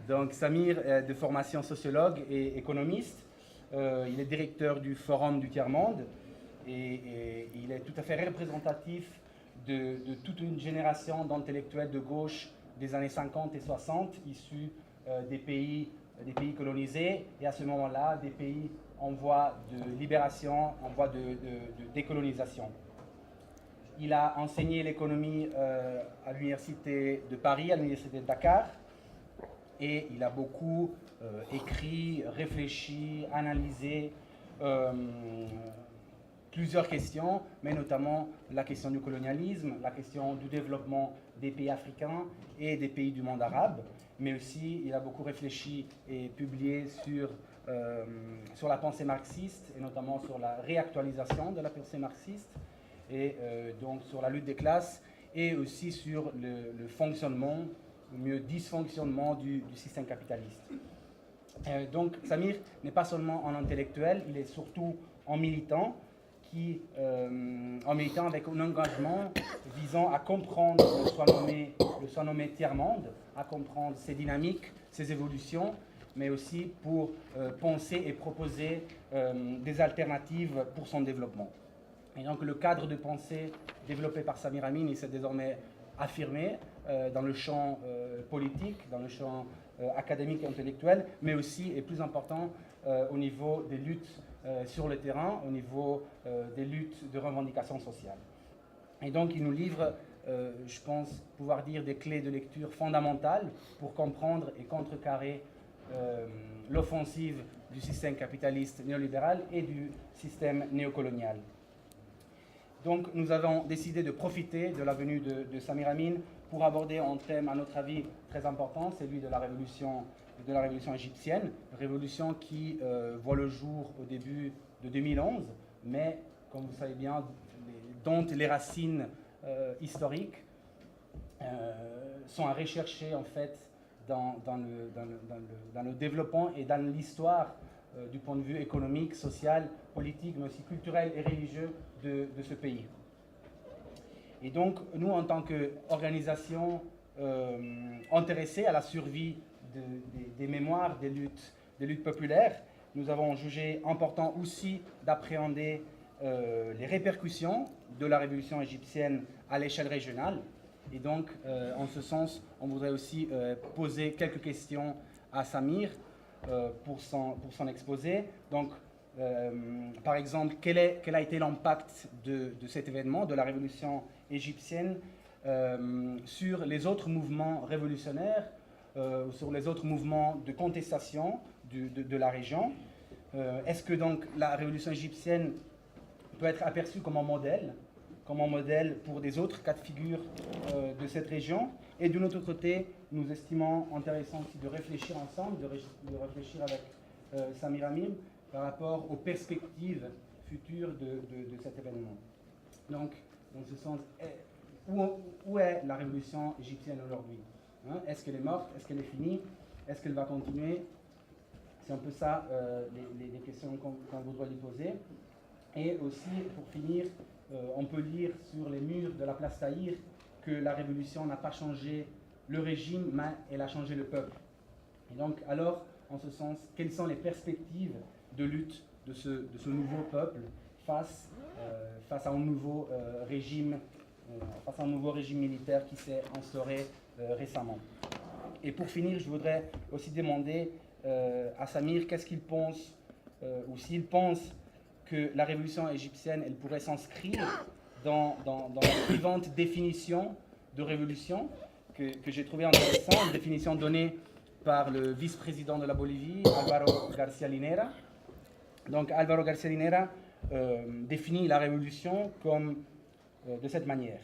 Donc Samir est de formation sociologue et économiste. Il est directeur du Forum du Tiers-Monde et il est tout à fait représentatif de toute une génération d'intellectuels de gauche des années 50 et 60 issus des pays colonisés et à ce moment-là des pays en voie de libération, en voie de décolonisation. Il a enseigné l'économie à l'université de Paris, à l'université de Dakar, et il a beaucoup écrit, réfléchi, analysé plusieurs questions, mais notamment la question du colonialisme, la question du développement des pays africains et des pays du monde arabe, mais aussi il a beaucoup réfléchi et publié sur la pensée marxiste, et notamment sur la réactualisation de la pensée marxiste, et donc sur la lutte des classes, et aussi sur le fonctionnement, ou mieux dysfonctionnement du système capitaliste. Donc Samir n'est pas seulement un intellectuel, il est surtout un militant, avec un engagement visant à comprendre le soi nommé tiers-monde, à comprendre ses dynamiques, ses évolutions, mais aussi pour penser et proposer des alternatives pour son développement. Et donc le cadre de pensée développé par Samir Amin, il s'est désormais affirmé dans le champ politique, dans le champ académique et intellectuel, mais aussi, et plus important, au niveau des luttes sur le terrain, au niveau des luttes de revendication sociale. Et donc il nous livre, je pense pouvoir dire, des clés de lecture fondamentales pour comprendre et contrecarrer l'offensive du système capitaliste néolibéral et du système néocolonial. Donc nous avons décidé de profiter de la venue de Samir Amin pour aborder un thème, à notre avis, très important, celui de la révolution égyptienne, révolution qui voit le jour au début de 2011, mais, comme vous savez bien, dont les racines historiques sont à rechercher, en fait, dans le développement et dans l'histoire du point de vue économique, social, politique, mais aussi culturel et religieux de ce pays. Et donc, nous, en tant qu'organisation intéressée à la survie des mémoires, des luttes populaires, nous avons jugé important aussi d'appréhender les répercussions de la révolution égyptienne à l'échelle régionale. Et donc, en ce sens, on voudrait aussi poser quelques questions à Samir pour son exposé. Donc, par exemple, quel a été l'impact de cet événement, de la révolution égyptienne, sur les autres mouvements révolutionnaires, sur les autres mouvements de contestation de la région? Est-ce que donc la révolution égyptienne peut être aperçue comme un modèle pour des autres cas de figure de cette région? Et de notre côté, nous estimons intéressant aussi de réfléchir ensemble, de réfléchir avec Samir Amin par rapport aux perspectives futures de cet événement. Donc, dans ce sens, où est la révolution égyptienne aujourd'hui? Est-ce qu'elle est morte? Est-ce qu'elle est finie? Est-ce qu'elle va continuer? C'est un peu ça les questions qu'on voudrait lui poser. Et aussi, pour finir, on peut lire sur les murs de la place Tahrir que la révolution n'a pas changé le régime, mais elle a changé le peuple. Et donc, alors, en ce sens, quelles sont les perspectives de lutte de ce nouveau peuple face à un nouveau régime militaire qui s'est instauré récemment? Et pour finir, je voudrais aussi demander à Samir qu'est-ce qu'il pense, ou s'il pense que la révolution égyptienne, elle pourrait s'inscrire dans la suivante définition de révolution que j'ai trouvé intéressante, une définition donnée par le vice-président de la Bolivie, Álvaro García Linera. Donc Álvaro García Linera définit la révolution comme de cette manière.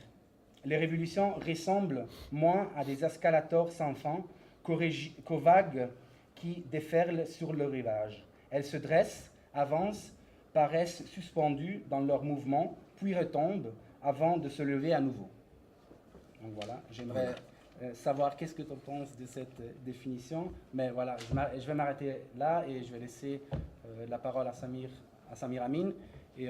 Les révolutions ressemblent moins à des escalators sans fin qu'aux vagues qui déferlent sur le rivage. Elles se dressent, avancent, paraissent suspendues dans leur mouvement, puis retombent avant de se lever à nouveau. Donc voilà, j'aimerais savoir qu'est-ce que tu penses de cette définition, mais voilà, je vais m'arrêter là et je vais laisser la parole à Samir Amin, et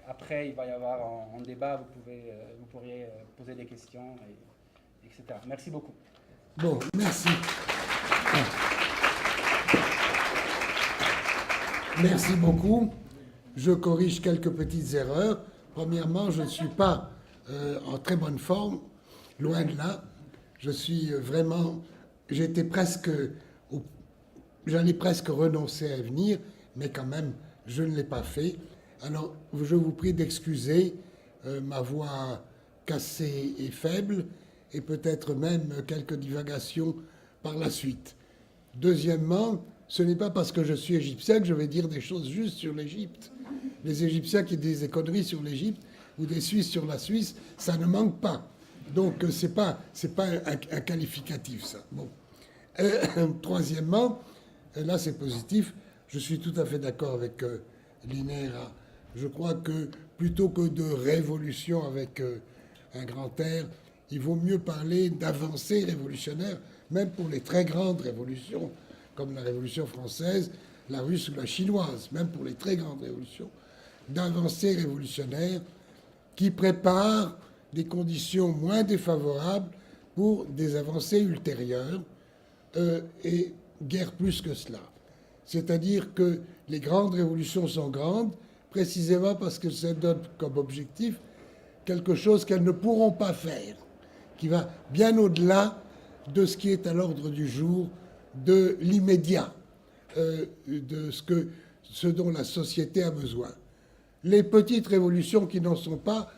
après il va y avoir un débat, vous pourriez poser des questions, etc. Merci beaucoup. Bon, merci. Merci beaucoup. Je corrige quelques petites erreurs. Premièrement, je ne suis pas en très bonne forme, loin de là. Je suis vraiment... J'étais presque... J'allais presque renoncer à venir, mais quand même, je ne l'ai pas fait. Alors, je vous prie d'excuser ma voix cassée et faible, et peut-être même quelques divagations par la suite. Deuxièmement, ce n'est pas parce que je suis égyptien que je vais dire des choses justes sur l'Égypte. Les Égyptiens qui disent des conneries sur l'Égypte ou des Suisses sur la Suisse, ça ne manque pas. Donc, c'est pas un qualificatif, ça. Bon. Troisièmement, là c'est positif, je suis tout à fait d'accord avec l'INERA. Je crois que plutôt que de révolution avec un grand R, il vaut mieux parler d'avancées révolutionnaires, même pour les très grandes révolutions, comme la Révolution française, la russe ou la chinoise, même pour les très grandes révolutions, d'avancées révolutionnaires qui préparent des conditions moins défavorables pour des avancées ultérieures, et guère plus que cela. C'est-à-dire que les grandes révolutions sont grandes, précisément parce que ça donne comme objectif quelque chose qu'elles ne pourront pas faire, qui va bien au-delà de ce qui est à l'ordre du jour, de l'immédiat, de ce dont la société a besoin. Les petites révolutions qui n'en sont pas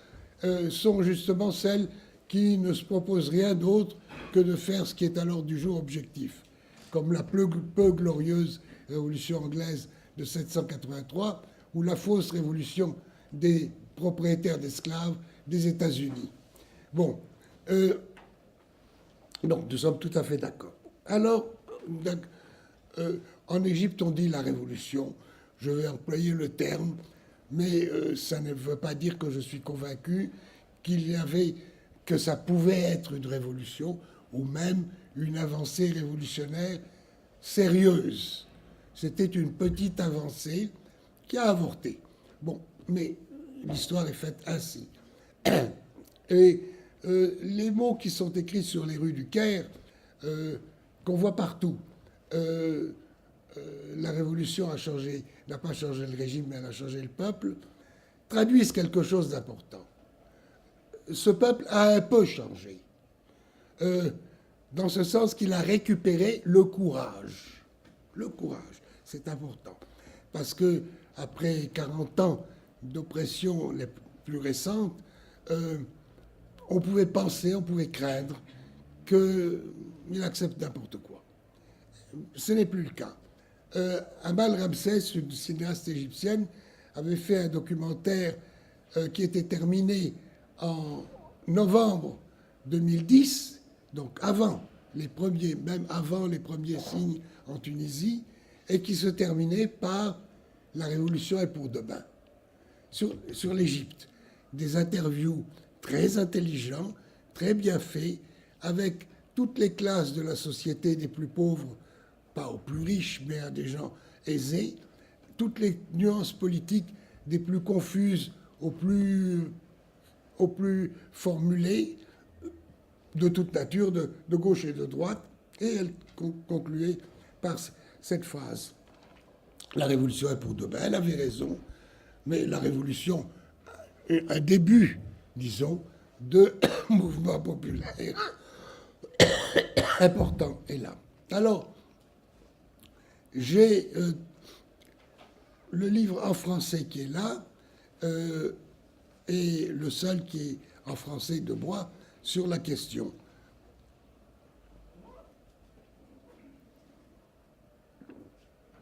sont justement celles qui ne se proposent rien d'autre que de faire ce qui est à l'ordre du jour objectif, comme la peu glorieuse révolution anglaise de 1783 ou la fausse révolution des propriétaires d'esclaves des États-Unis. Bon, donc nous sommes tout à fait d'accord. Alors, en Égypte, on dit la révolution. Je vais employer le terme, mais ça ne veut pas dire que je suis convaincu que ça pouvait être une révolution ou même une avancée révolutionnaire sérieuse. C'était une petite avancée qui a avorté. Bon, mais l'histoire est faite ainsi. Et les mots qui sont écrits sur les rues du Caire, qu'on voit partout, la révolution n'a pas changé le régime, mais elle a changé le peuple, traduisent quelque chose d'important. Ce peuple a un peu changé, dans ce sens qu'il a récupéré le courage. Le courage, c'est important, parce que après 40 ans d'oppression les plus récentes, on pouvait penser, on pouvait craindre qu'il accepte n'importe quoi. Ce n'est plus le cas. Amal Ramsès, une cinéaste égyptienne, avait fait un documentaire qui était terminé en novembre 2010, donc même avant les premiers signes en Tunisie, et qui se terminait par « La révolution est pour demain » sur l'Égypte. Des interviews très intelligents, très bien faits, avec toutes les classes de la société, des plus pauvres, pas aux plus riches, mais à des gens aisés, toutes les nuances politiques, des plus confuses aux plus formulées, de toute nature, de gauche et de droite, et elle concluait par cette phrase. La révolution est pour demain, elle avait raison, mais la révolution est un début, disons, de mouvement populaire important est là. Alors, j'ai le livre en français qui est là, et le seul qui est en français de moi sur la question.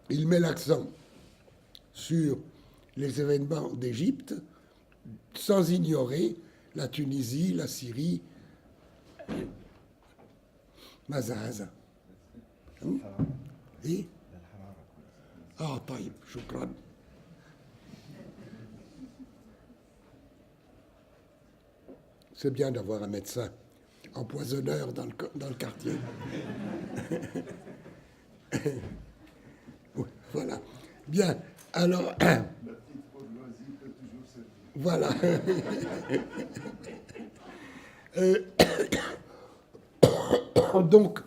Il met l'accent sur les événements d'Égypte, sans ignorer la Tunisie, la Syrie, Mazaza. Et طيب شكرا. C'est bien d'avoir un médecin empoisonneur dans le quartier. Voilà. Bien. Alors. La petite bourgeoisie peut toujours servir. Voilà. Donc,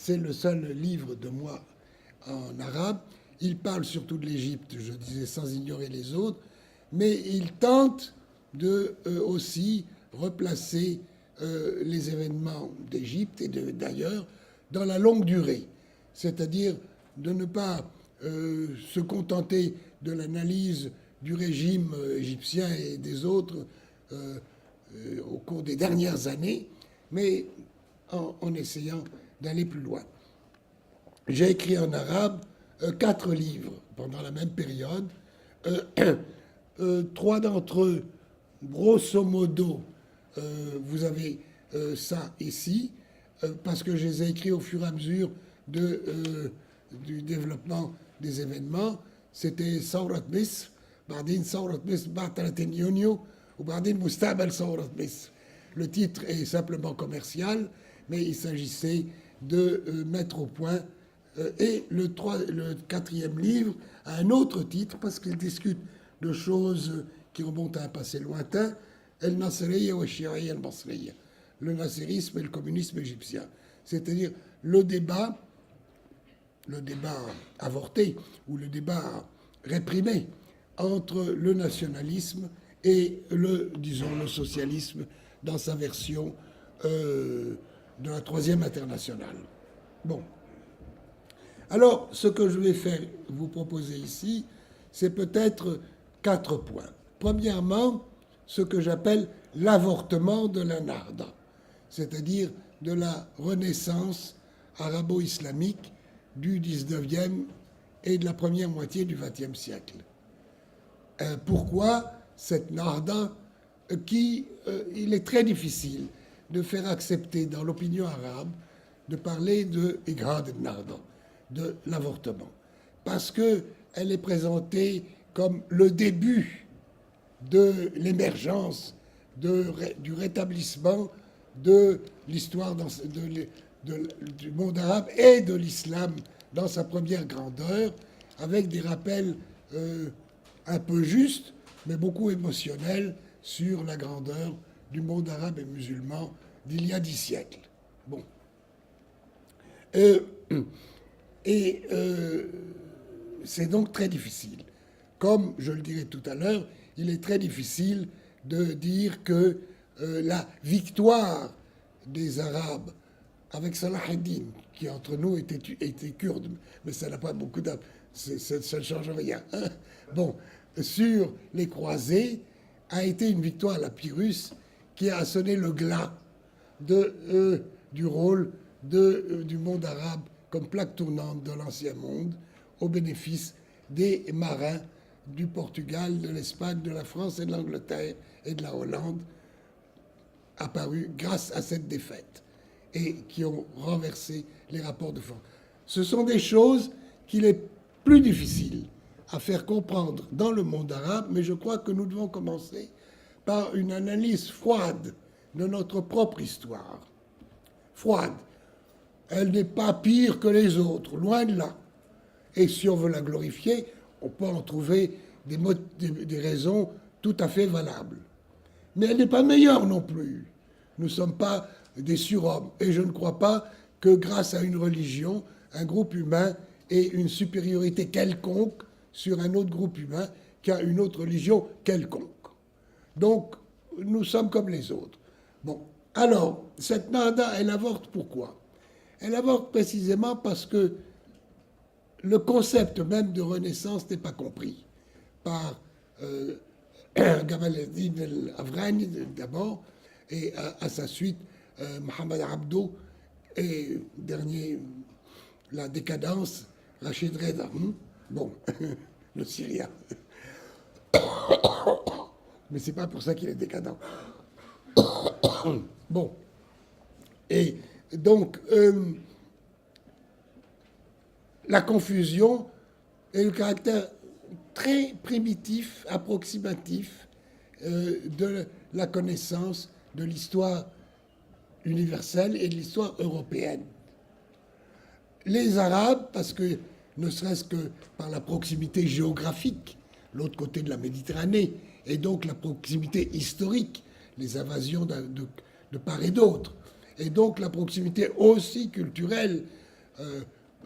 c'est le seul livre de moi en arabe. Il parle surtout de l'Égypte, je disais, sans ignorer les autres, mais il tente de aussi replacer les événements d'Égypte et d'ailleurs dans la longue durée, c'est-à-dire de ne pas se contenter de l'analyse du régime égyptien et des autres au cours des dernières années, mais en essayant d'aller plus loin. J'ai écrit en arabe 4 livres pendant la même période. 3 d'entre eux, grosso modo, vous avez ça ici, parce que je les ai écrits au fur et à mesure du développement des événements. C'était Sawrat Misr, Bardin Sawrat Misr, Ba'taratin Yunio, ou Bardin Mustabel Sawrat Misr. Le titre est simplement commercial, mais il s'agissait de mettre au point. Et le 4e livre a un autre titre, parce qu'il discute de choses qui remontent à un passé lointain, El Nasriya wa Shi'iyya al-Basriya, le nasserisme et le communisme égyptien. C'est-à-dire le débat avorté, ou le débat réprimé entre le nationalisme et le socialisme dans sa version de la Troisième Internationale. Bon. Alors, ce que je vais faire, vous proposer ici, c'est peut-être 4 points. Premièrement, ce que j'appelle l'avortement de la Narda, c'est-à-dire de la renaissance arabo-islamique du 19e et de la première moitié du 20e siècle. Pourquoi cette Narda il est très difficile de faire accepter dans l'opinion arabe de parler de Igrad Narda, de l'avortement, parce qu'elle est présentée comme le début de l'émergence, du rétablissement de l'histoire du monde arabe et de l'islam dans sa première grandeur, avec des rappels un peu justes, mais beaucoup émotionnels sur la grandeur du monde arabe et musulman d'il y a 10 siècles. Bon. C'est donc très difficile. Comme je le dirai tout à l'heure, il est très difficile de dire que la victoire des Arabes avec Salah ad-Din, qui entre nous était kurde, mais ça n'a pas beaucoup ça ne change rien. Hein. Bon, sur les croisés, a été une victoire à la Pyrrhus qui a sonné le glas du rôle du monde arabe comme plaque tournante de l'ancien monde, au bénéfice des marins du Portugal, de l'Espagne, de la France et de l'Angleterre et de la Hollande, apparus grâce à cette défaite et qui ont renversé les rapports de force. Ce sont des choses qu'il est plus difficile à faire comprendre dans le monde arabe, mais je crois que nous devons commencer par une analyse froide de notre propre histoire. Froide. Elle n'est pas pire que les autres, loin de là. Et si on veut la glorifier, on peut en trouver des raisons tout à fait valables. Mais elle n'est pas meilleure non plus. Nous ne sommes pas des surhommes. Et je ne crois pas que grâce à une religion, un groupe humain ait une supériorité quelconque sur un autre groupe humain qui a une autre religion quelconque. Donc, nous sommes comme les autres. Bon, alors, cette Narda, elle avorte pourquoi? Elle avorte précisément parce que le concept même de renaissance n'est pas compris par Gamal el-Din el-Afghani d'abord, et à sa suite Mohamed Abdo, et dernier, la décadence, Rachid Reda. Bon, le Syrien. Mais c'est pas pour ça qu'il est décadent. Bon. Et donc, la confusion et le caractère très primitif, approximatif de la connaissance de l'histoire universelle et de l'histoire européenne. Les Arabes, parce que, ne serait-ce que par la proximité géographique, l'autre côté de la Méditerranée, et donc la proximité historique, les invasions de part et d'autre, et donc la proximité aussi culturelle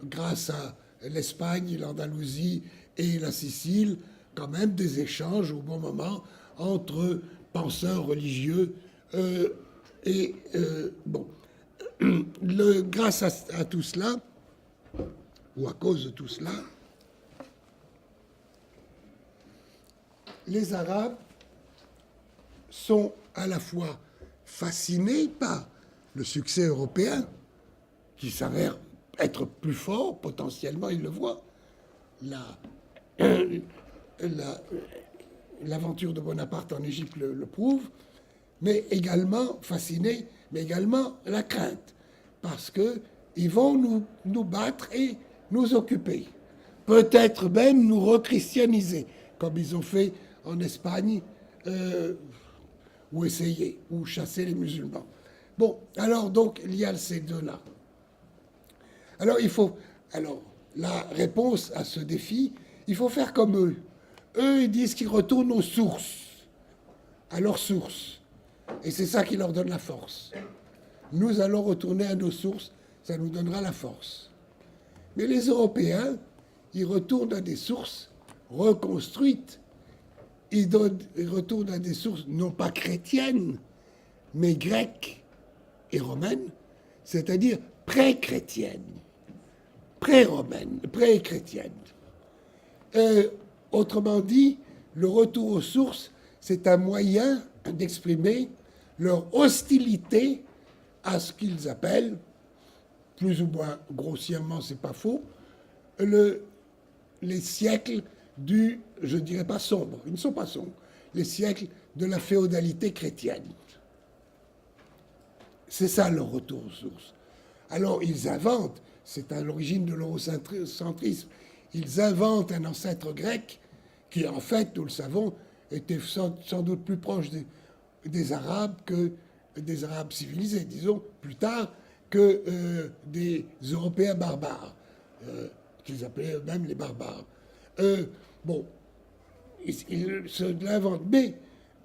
grâce à l'Espagne, l'Andalousie et la Sicile, quand même des échanges au bon moment entre penseurs religieux bon. Grâce à tout cela, ou à cause de tout cela, les Arabes sont à la fois fascinés par le succès européen, qui s'avère être plus fort, potentiellement, ils le voient. L'aventure de Bonaparte en Égypte le prouve, mais également fascinés, mais également la crainte, parce qu'ils vont nous battre et nous occuper. Peut-être même nous rechristianiser, comme ils ont fait en Espagne, ou essayer, ou chasser les musulmans. Bon, alors donc, il y a ces deux-là. Alors, la réponse à ce défi, il faut faire comme eux. Eux, ils disent qu'ils retournent aux sources, à leurs sources. Et c'est ça qui leur donne la force. Nous allons retourner à nos sources, ça nous donnera la force. Mais les Européens, ils retournent à des sources reconstruites. Ils retournent à des sources non pas chrétiennes, mais grecques et romaines, c'est-à-dire pré-chrétiennes, pré-romaines, pré-chrétiennes. Autrement dit, le retour aux sources, c'est un moyen d'exprimer leur hostilité à ce qu'ils appellent, plus ou moins grossièrement, c'est pas faux, les siècles je dirais pas sombres, ils ne sont pas sombres, les siècles de la féodalité chrétienne. C'est ça leur retour aux sources. Alors ils inventent, c'est à l'origine de l'eurocentrisme, ils inventent un ancêtre grec qui, en fait, nous le savons, était sans doute plus proche des Arabes que des Arabes civilisés, disons, plus tard, que des Européens barbares, qu'ils appelaient eux-mêmes les barbares. Bon, ils se l'inventent, mais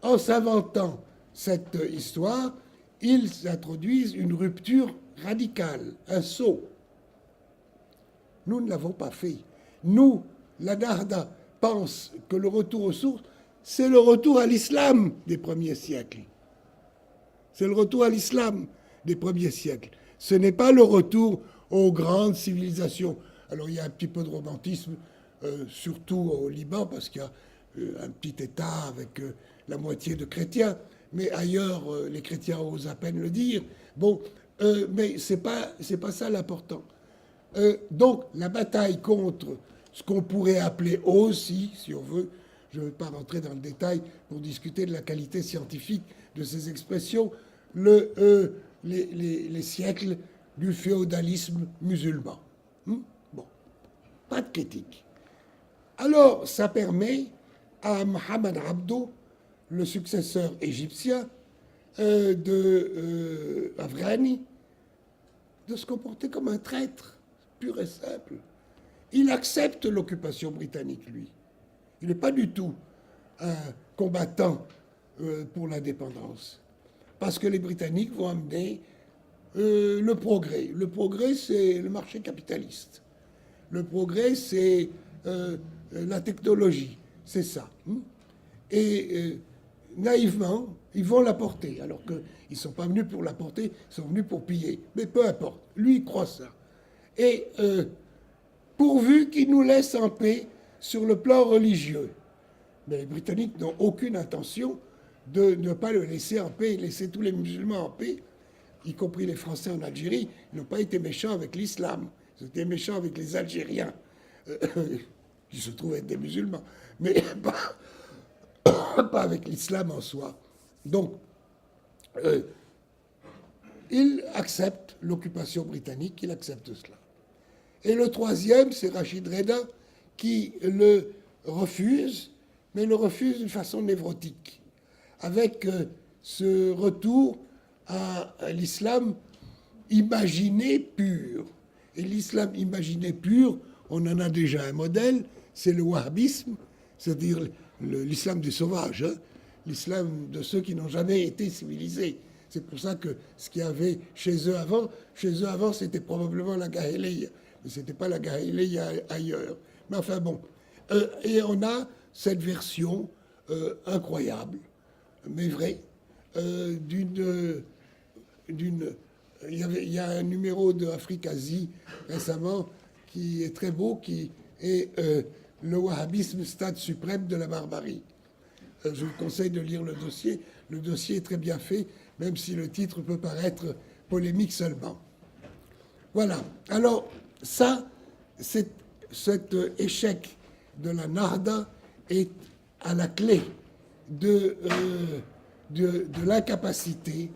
en s'inventant cette histoire, ils introduisent une rupture radicale, un saut. Nous ne l'avons pas fait. Nous, la Nahda pense que le retour aux sources, c'est le retour à l'islam des premiers siècles. C'est le retour à l'islam des premiers siècles. Ce n'est pas le retour aux grandes civilisations. Alors il y a un petit peu de romantisme, surtout au Liban, parce qu'il y a un petit État avec la moitié de chrétiens, mais ailleurs, les chrétiens osent à peine le dire. Bon, mais c'est pas ça l'important. Donc, la bataille contre ce qu'on pourrait appeler aussi, si on veut, je ne vais pas rentrer dans le détail pour discuter de la qualité scientifique de ces expressions, les siècles du féodalisme musulman. Bon, pas de critique. Alors, ça permet à Mohamed Abdo, le successeur égyptien de Afghani, de se comporter comme un traître, pur et simple. Il accepte l'occupation britannique, lui. Il n'est pas du tout un combattant pour l'indépendance. Parce que les Britanniques vont amener le progrès. Le progrès, c'est le marché capitaliste. Le progrès, c'est la technologie. C'est ça. Et naïvement, ils vont l'apporter, alors qu'ils ne sont pas venus pour l'apporter, ils sont venus pour piller. Mais peu importe, lui, il croit ça. Et pourvu qu'il nous laisse en paix sur le plan religieux. Mais les Britanniques n'ont aucune intention de ne pas le laisser en paix, laisser tous les musulmans en paix, y compris les Français en Algérie. Ils n'ont pas été méchants avec l'islam, ils ont été méchants avec les Algériens, qui se trouvent être des musulmans, mais pas avec l'islam en soi. Donc, il accepte l'occupation britannique, il accepte cela. Et le troisième, c'est Rachid Reda, qui le refuse, mais le refuse d'une façon névrotique, avec ce retour à l'islam imaginé pur. Et l'islam imaginé pur, on en a déjà un modèle, c'est le wahhabisme, c'est-à-dire l'islam des sauvages, hein, l'islam de ceux qui n'ont jamais été civilisés. C'est pour ça que ce qu'il y avait chez eux avant, c'était probablement la Gaheleya. Mais ce n'était pas la Gaheleya ailleurs. Mais enfin bon. Et on a cette version incroyable, mais vraie, il y a un numéro de Afrique-Asie récemment qui est très beau, qui est le wahhabisme, stade suprême de la barbarie. Je vous conseille de lire le dossier. Le dossier est très bien fait, même si le titre peut paraître polémique seulement. Voilà. Alors, ça, cet échec de la Nahda est à la clé de l'incapacité,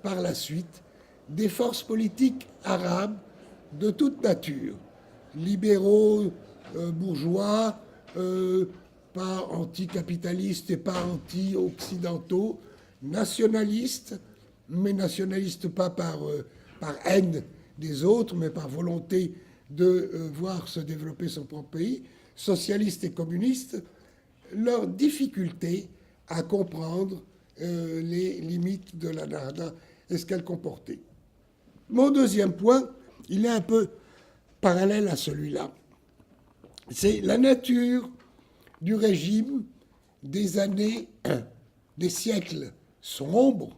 par la suite, des forces politiques arabes de toute nature, libéraux, bourgeois, pas anticapitalistes et pas anti-occidentaux, nationalistes, mais nationalistes pas par haine des autres, mais par volonté de voir se développer son propre pays, socialistes et communistes, leur difficulté à comprendre les limites de la Nahda et ce qu'elle comportait. Mon deuxième point, il est un peu parallèle à celui-là. C'est la nature du régime des années, des siècles sombres,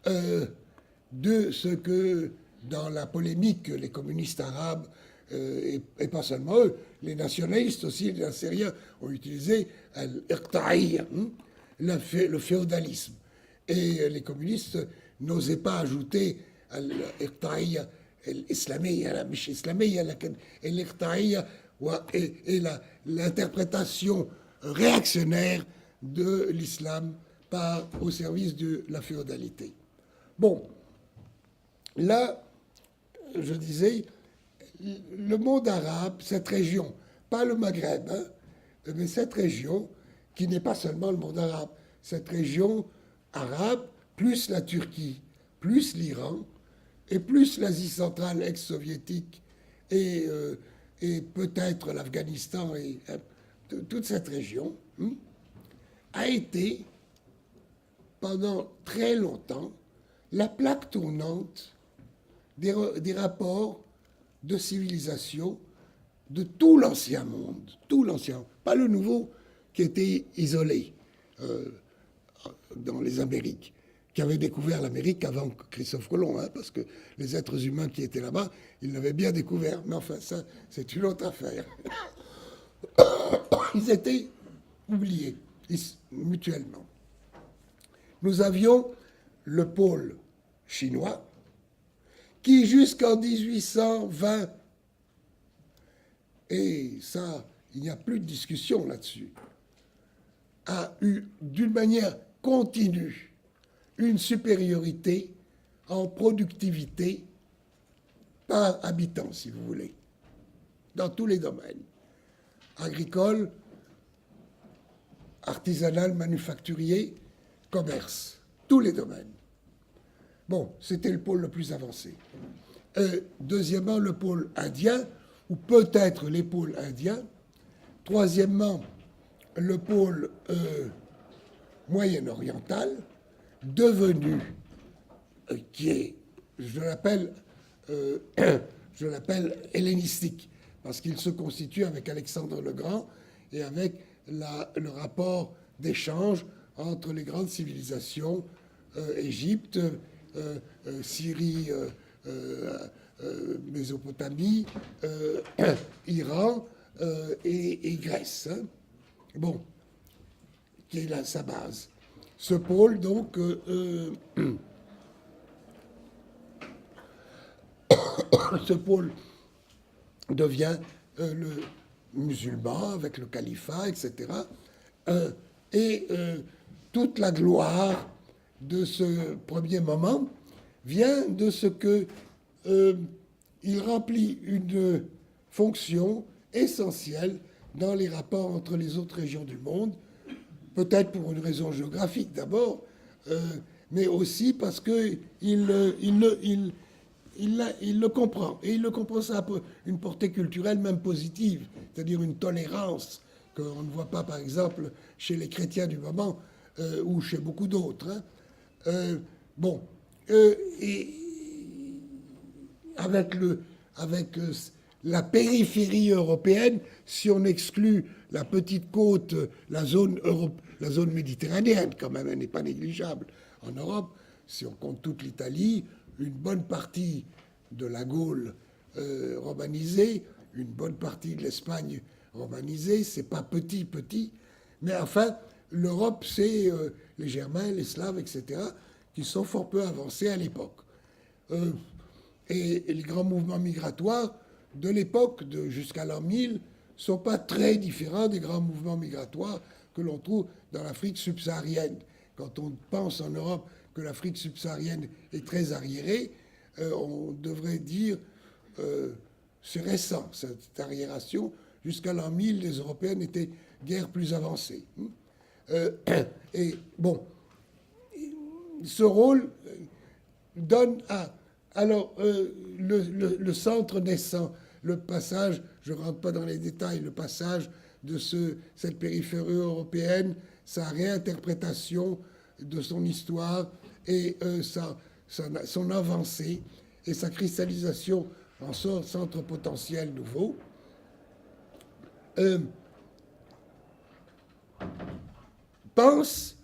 de ce que, dans la polémique, les communistes arabes, et pas seulement eux, les nationalistes aussi, les Assyriens, ont utilisé l'iqta'iyya, le féodalisme. Et les communistes n'osaient pas ajouter l'iqta'iyya l'islamiyya, مش islamiyya, لكن l'iqta'iyya et l'interprétation réactionnaire de l'islam au service de la féodalité. Bon, là, je disais, le monde arabe, cette région, pas le Maghreb, hein, mais cette région, qui n'est pas seulement le monde arabe, cette région arabe, plus la Turquie, plus l'Iran, et plus l'Asie centrale ex-soviétique, et peut-être l'Afghanistan, et toute cette région, a été, pendant très longtemps, la plaque tournante des rapports de civilisation de tout l'ancien monde, pas le nouveau qui était isolé dans les Amériques, qui avait découvert l'Amérique avant Christophe Colomb, hein, parce que les êtres humains qui étaient là-bas, ils l'avaient bien découvert. Mais enfin, ça, c'est une autre affaire. Ils étaient oubliés mutuellement. Nous avions le pôle chinois, qui jusqu'en 1820, et ça, il n'y a plus de discussion là-dessus, a eu d'une manière continue une supériorité en productivité par habitant, si vous voulez, dans tous les domaines, agricole, artisanal, manufacturier, commerce, tous les domaines. Bon, c'était le pôle le plus avancé. Deuxièmement, le pôle indien, ou peut-être les pôles indiens. Troisièmement, le pôle moyen-oriental, devenu, qui est, je l'appelle hellénistique, parce qu'il se constitue avec Alexandre le Grand et avec le rapport d'échange entre les grandes civilisations, Égypte, Syrie, Mésopotamie, Iran et Grèce. Hein. Bon, qui est là sa base. Ce pôle, donc, ce pôle devient le musulman avec le califat, etc. Et toute la gloire de ce premier moment vient de ce que il remplit une fonction essentielle dans les rapports entre les autres régions du monde, peut-être pour une raison géographique d'abord, mais aussi parce qu'il le comprend. Et il le comprend, ça a une portée culturelle même positive, c'est-à-dire une tolérance qu'on ne voit pas, par exemple, chez les chrétiens du moment ou chez beaucoup d'autres. Hein. Bon, et avec la périphérie européenne, si on exclut la petite côte, la zone méditerranéenne, quand même, elle n'est pas négligeable en Europe, si on compte toute l'Italie, une bonne partie de la Gaule romanisée, une bonne partie de l'Espagne romanisée, c'est pas petit, mais enfin, l'Europe, c'est les Germains, les Slaves, etc., qui sont fort peu avancés à l'époque. Et les grands mouvements migratoires de l'époque, jusqu'à l'an 1000, ne sont pas très différents des grands mouvements migratoires que l'on trouve dans l'Afrique subsaharienne. Quand on pense en Europe que l'Afrique subsaharienne est très arriérée, on devrait dire c'est récent, cette arriération. Jusqu'à l'an 1000, les Européens n'étaient guère plus avancés. Et bon, ce rôle donne à... Alors, le centre naissant, le passage, je ne rentre pas dans les détails, le passage de cette périphérie européenne, sa réinterprétation de son histoire et son avancée et sa cristallisation en centre potentiel nouveau, pense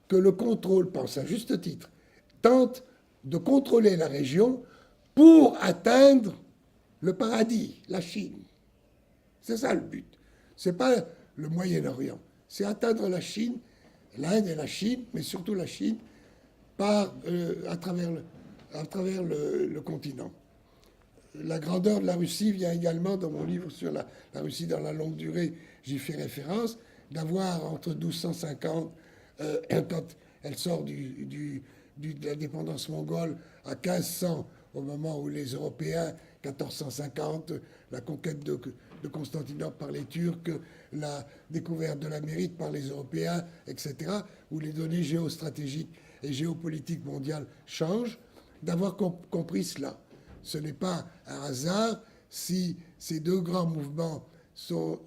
que le contrôle, pense à juste titre, tente de contrôler la région pour atteindre le paradis, la Chine. C'est ça le but. Ce n'est pas le Moyen-Orient. C'est atteindre la Chine, l'Inde et la Chine, mais surtout la Chine, à travers le continent. La grandeur de la Russie vient également, dans mon livre sur la Russie dans la longue durée, j'y fais référence, d'avoir entre 1250, quand elle sort de la dépendance mongole, à 1500, au moment où les Européens, 1450, la conquête de Constantinople par les Turcs, la découverte de l'Amérique par les Européens, etc., où les données géostratégiques et géopolitiques mondiales changent, d'avoir compris cela. Ce n'est pas un hasard si ces deux grands mouvements sont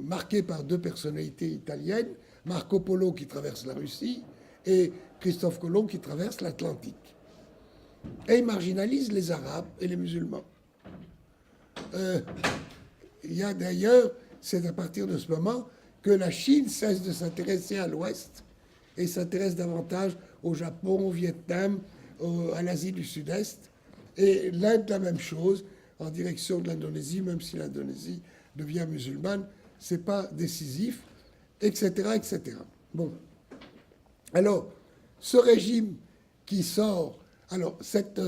marqués par deux personnalités italiennes, Marco Polo qui traverse la Russie et Christophe Colomb qui traverse l'Atlantique. Et il marginalise les Arabes et les musulmans. Il y a d'ailleurs, c'est à partir de ce moment que la Chine cesse de s'intéresser à l'Ouest et s'intéresse davantage au Japon, au Vietnam, à l'Asie du Sud-Est. Et l'Inde, la même chose, en direction de l'Indonésie, même si l'Indonésie devient musulmane, c'est pas décisif, etc., etc. Bon. Alors, ce régime qui sort, alors, cette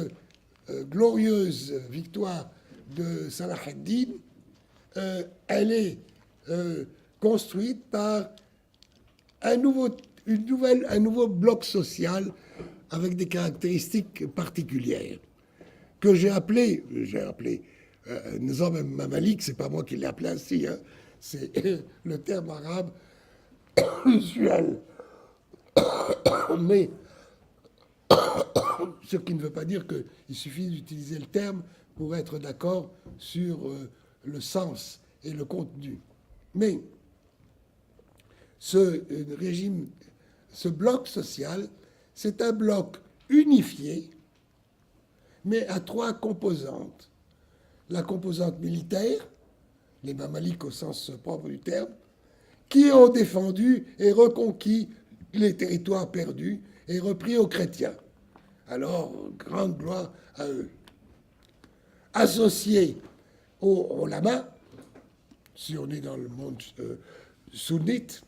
glorieuse victoire de Salah ad-Din, elle est construite par un nouveau bloc social avec des caractéristiques particulières que j'ai appelé Nizam Mamalik, c'est pas moi qui l'ai appelé ainsi, hein, c'est le terme arabe usuel. Mais ce qui ne veut pas dire qu'il suffit d'utiliser le terme pour être d'accord sur le sens et le contenu. Mais ce régime, ce bloc social, c'est un bloc unifié, mais à trois composantes. La composante militaire, les Mamaliks au sens propre du terme, qui ont défendu et reconquis les territoires perdus et repris aux chrétiens. Alors, grande gloire à eux. Associés aux ulama, si on est dans le monde sunnite,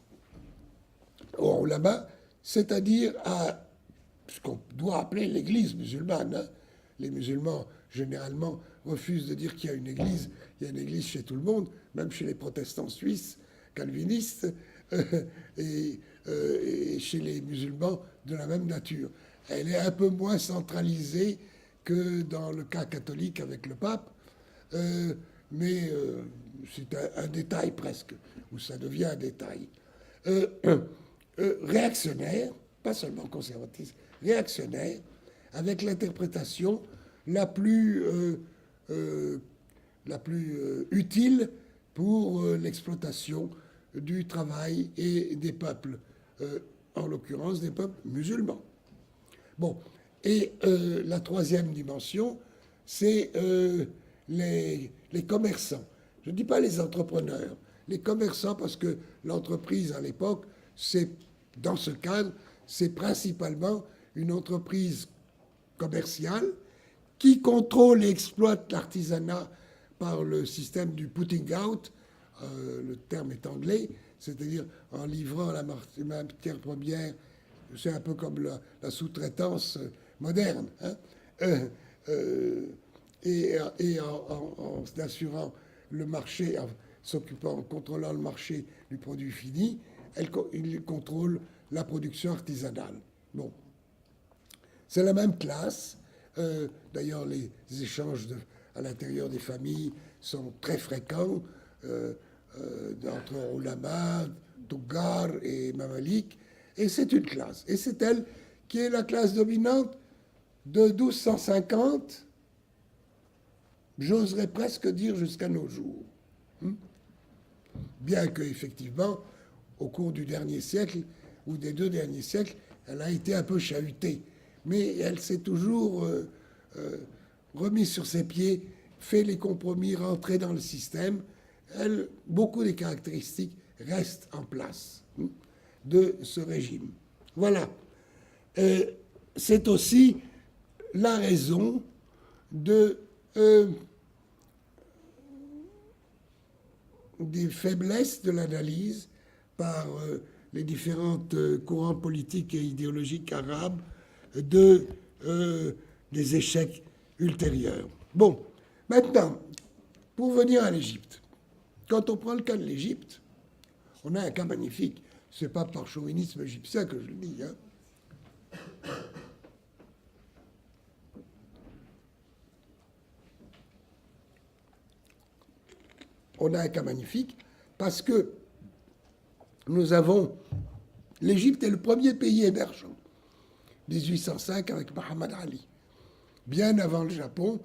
aux ulama, c'est-à-dire à ce qu'on doit appeler l'église musulmane. Hein. Les musulmans, généralement, refusent de dire qu'il y a une église. Il y a une église chez tout le monde, même chez les protestants suisses, calvinistes, et chez les musulmans de la même nature. Elle est un peu moins centralisée que dans le cas catholique avec le pape, mais c'est un détail presque, ou ça devient un détail. Réactionnaire, pas seulement conservatrice, réactionnaire, avec l'interprétation la plus utile pour l'exploitation du travail et des peuples, en l'occurrence des peuples musulmans. Bon, et la troisième dimension, c'est les commerçants. Je ne dis pas les entrepreneurs, les commerçants, parce que l'entreprise à l'époque, c'est, dans ce cadre, c'est principalement une entreprise commerciale qui contrôle et exploite l'artisanat par le système du putting out, le terme est anglais, c'est-à-dire en livrant la matière première, c'est un peu comme la sous-traitance moderne, hein, et en assurant le marché, en s'occupant, en contrôlant le marché du produit fini, il contrôle la production artisanale. Bon, c'est la même classe. D'ailleurs, les échanges à l'intérieur des familles sont très fréquents entre Ulama, Tougar et Mamalik. Et c'est une classe. Et c'est elle qui est la classe dominante de 1250, j'oserais presque dire jusqu'à nos jours. Bien que, effectivement, au cours du dernier siècle, ou des 2 derniers siècles, elle a été un peu chahutée. Mais elle s'est toujours remise sur ses pieds, fait les compromis, rentré dans le système. Beaucoup des caractéristiques restent en place de ce régime. Voilà. C'est aussi la raison des faiblesses de l'analyse par les différentes courants politiques et idéologiques arabes des échecs ultérieurs. Bon, maintenant, pour venir à l'Égypte, quand on prend le cas de l'Égypte, on a un cas magnifique. Ce n'est pas par chauvinisme égyptien que je le dis. Hein. On a un cas magnifique parce que nous avons... L'Égypte est le premier pays émergent. 1805 avec Mohamed Ali. Bien avant le Japon,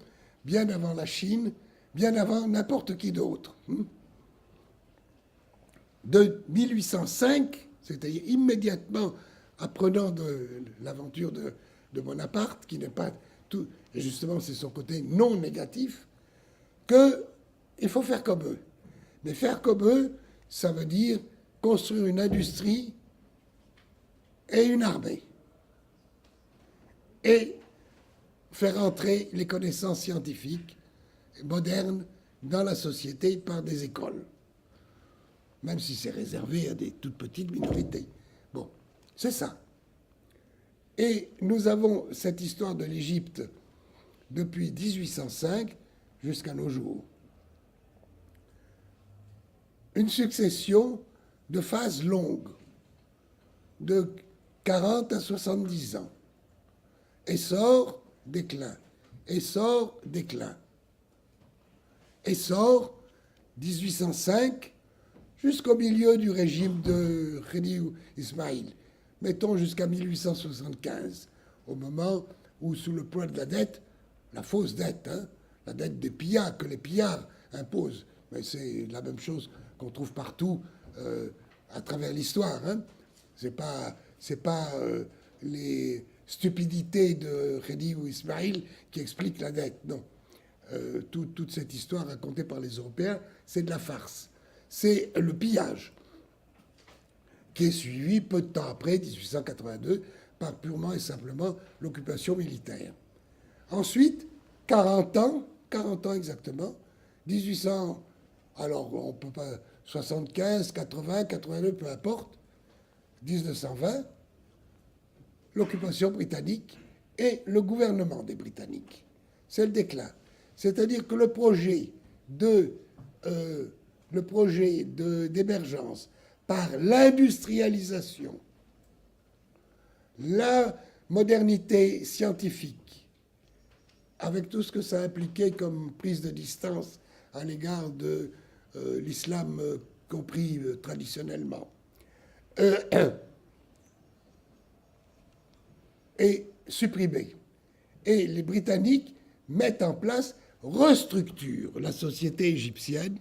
bien avant la Chine, bien avant n'importe qui d'autre. De 1805, c'est-à-dire immédiatement apprenant de l'aventure de Bonaparte, qui n'est pas tout, et justement c'est son côté non négatif, qu'il faut faire comme eux. Mais faire comme eux, ça veut dire construire une industrie et une armée. Et faire entrer les connaissances scientifiques modernes dans la société par des écoles. Même si c'est réservé à des toutes petites minorités. Bon, c'est ça. Et nous avons cette histoire de l'Égypte depuis 1805 jusqu'à nos jours. Une succession de phases longues, de 40 à 70 ans. Essor, déclin. Essor, déclin. Essor, 1805, jusqu'au milieu du régime de Khedive Ismaïl. Mettons jusqu'à 1875, au moment où, sous le poids de la dette, la fausse dette, hein, la dette des pillards, que les pillards imposent, mais c'est la même chose qu'on trouve partout à travers l'histoire. Hein. C'est pas les stupidités de Khedive ou Ismaïl qui expliquent la dette, non. Toute cette histoire racontée par les Européens, c'est de la farce. C'est le pillage qui est suivi peu de temps après, 1882, par purement et simplement l'occupation militaire. Ensuite, 40 ans exactement, 1800, alors on peut pas, 75, 80, 82, peu importe, 1920, l'occupation britannique et le gouvernement des Britanniques. C'est le déclin. C'est-à-dire que le projet d'émergence par l'industrialisation, la modernité scientifique, avec tout ce que ça impliquait comme prise de distance à l'égard de l'islam compris traditionnellement, est supprimé. Et les Britanniques mettent en place, restructurent la société égyptienne,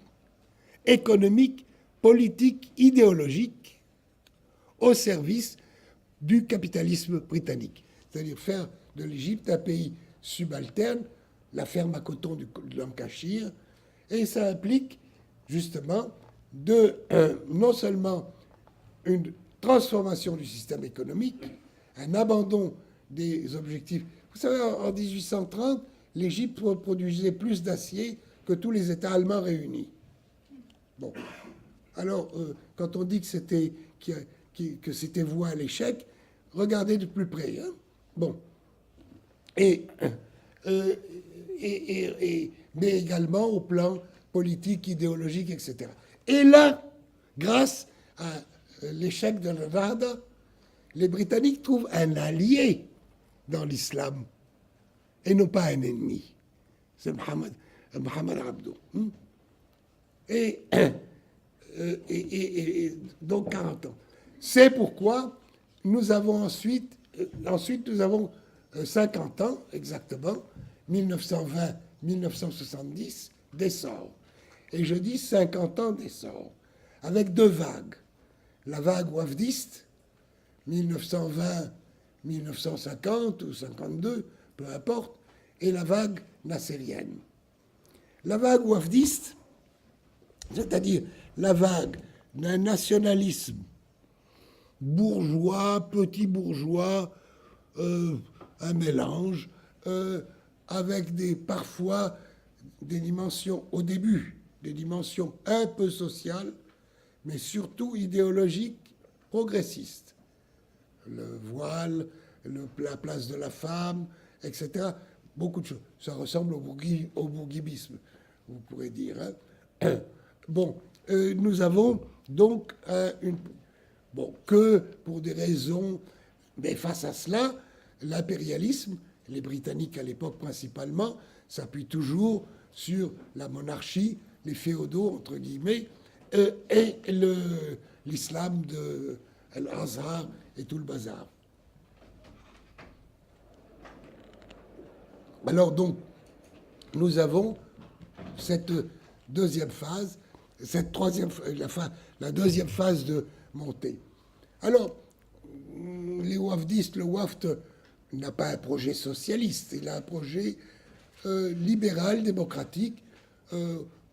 économique, politique, idéologique, au service du capitalisme britannique. c'est-à-dire faire de l'Égypte un pays subalterne, la ferme à coton de Lancashire, et ça implique justement non seulement une transformation du système économique, un abandon des objectifs. Vous savez, en 1830, l'Égypte produisait plus d'acier que tous les États allemands réunis. Bon. Alors, quand on dit que c'était voué à l'échec, regardez de plus près. Hein. Bon. Mais également au plan politique, idéologique, etc. Et là, grâce à l'échec de la Nahda, les Britanniques trouvent un allié dans l'islam et non pas un ennemi. C'est Mohamed Abdo. Et donc 40 ans. C'est pourquoi nous avons ensuite nous avons 50 ans exactement, 1920-1970, d'essor. Et je dis 50 ans d'essor, avec deux vagues. La vague wafdiste, 1920-1950 ou 52, peu importe, et la vague nassérienne. La vague wafdiste, c'est-à-dire la vague d'un nationalisme bourgeois, petit bourgeois, un mélange, avec parfois des dimensions, au début, des dimensions un peu sociales, mais surtout idéologiques, progressistes. Le voile, la place de la femme, etc. Beaucoup de choses. Ça ressemble au bourguibisme, vous pourrez dire. Hein. Bon, nous avons donc que pour des raisons, mais face à cela, l'impérialisme, les Britanniques à l'époque principalement, s'appuient toujours sur la monarchie, les féodaux, entre guillemets, et l'islam de Al-Azhar et tout le bazar. Alors donc, nous avons cette deuxième phase, la deuxième phase de montée. Alors, les wafdistes, le WAFT n'a pas un projet socialiste, il a un projet libéral, démocratique,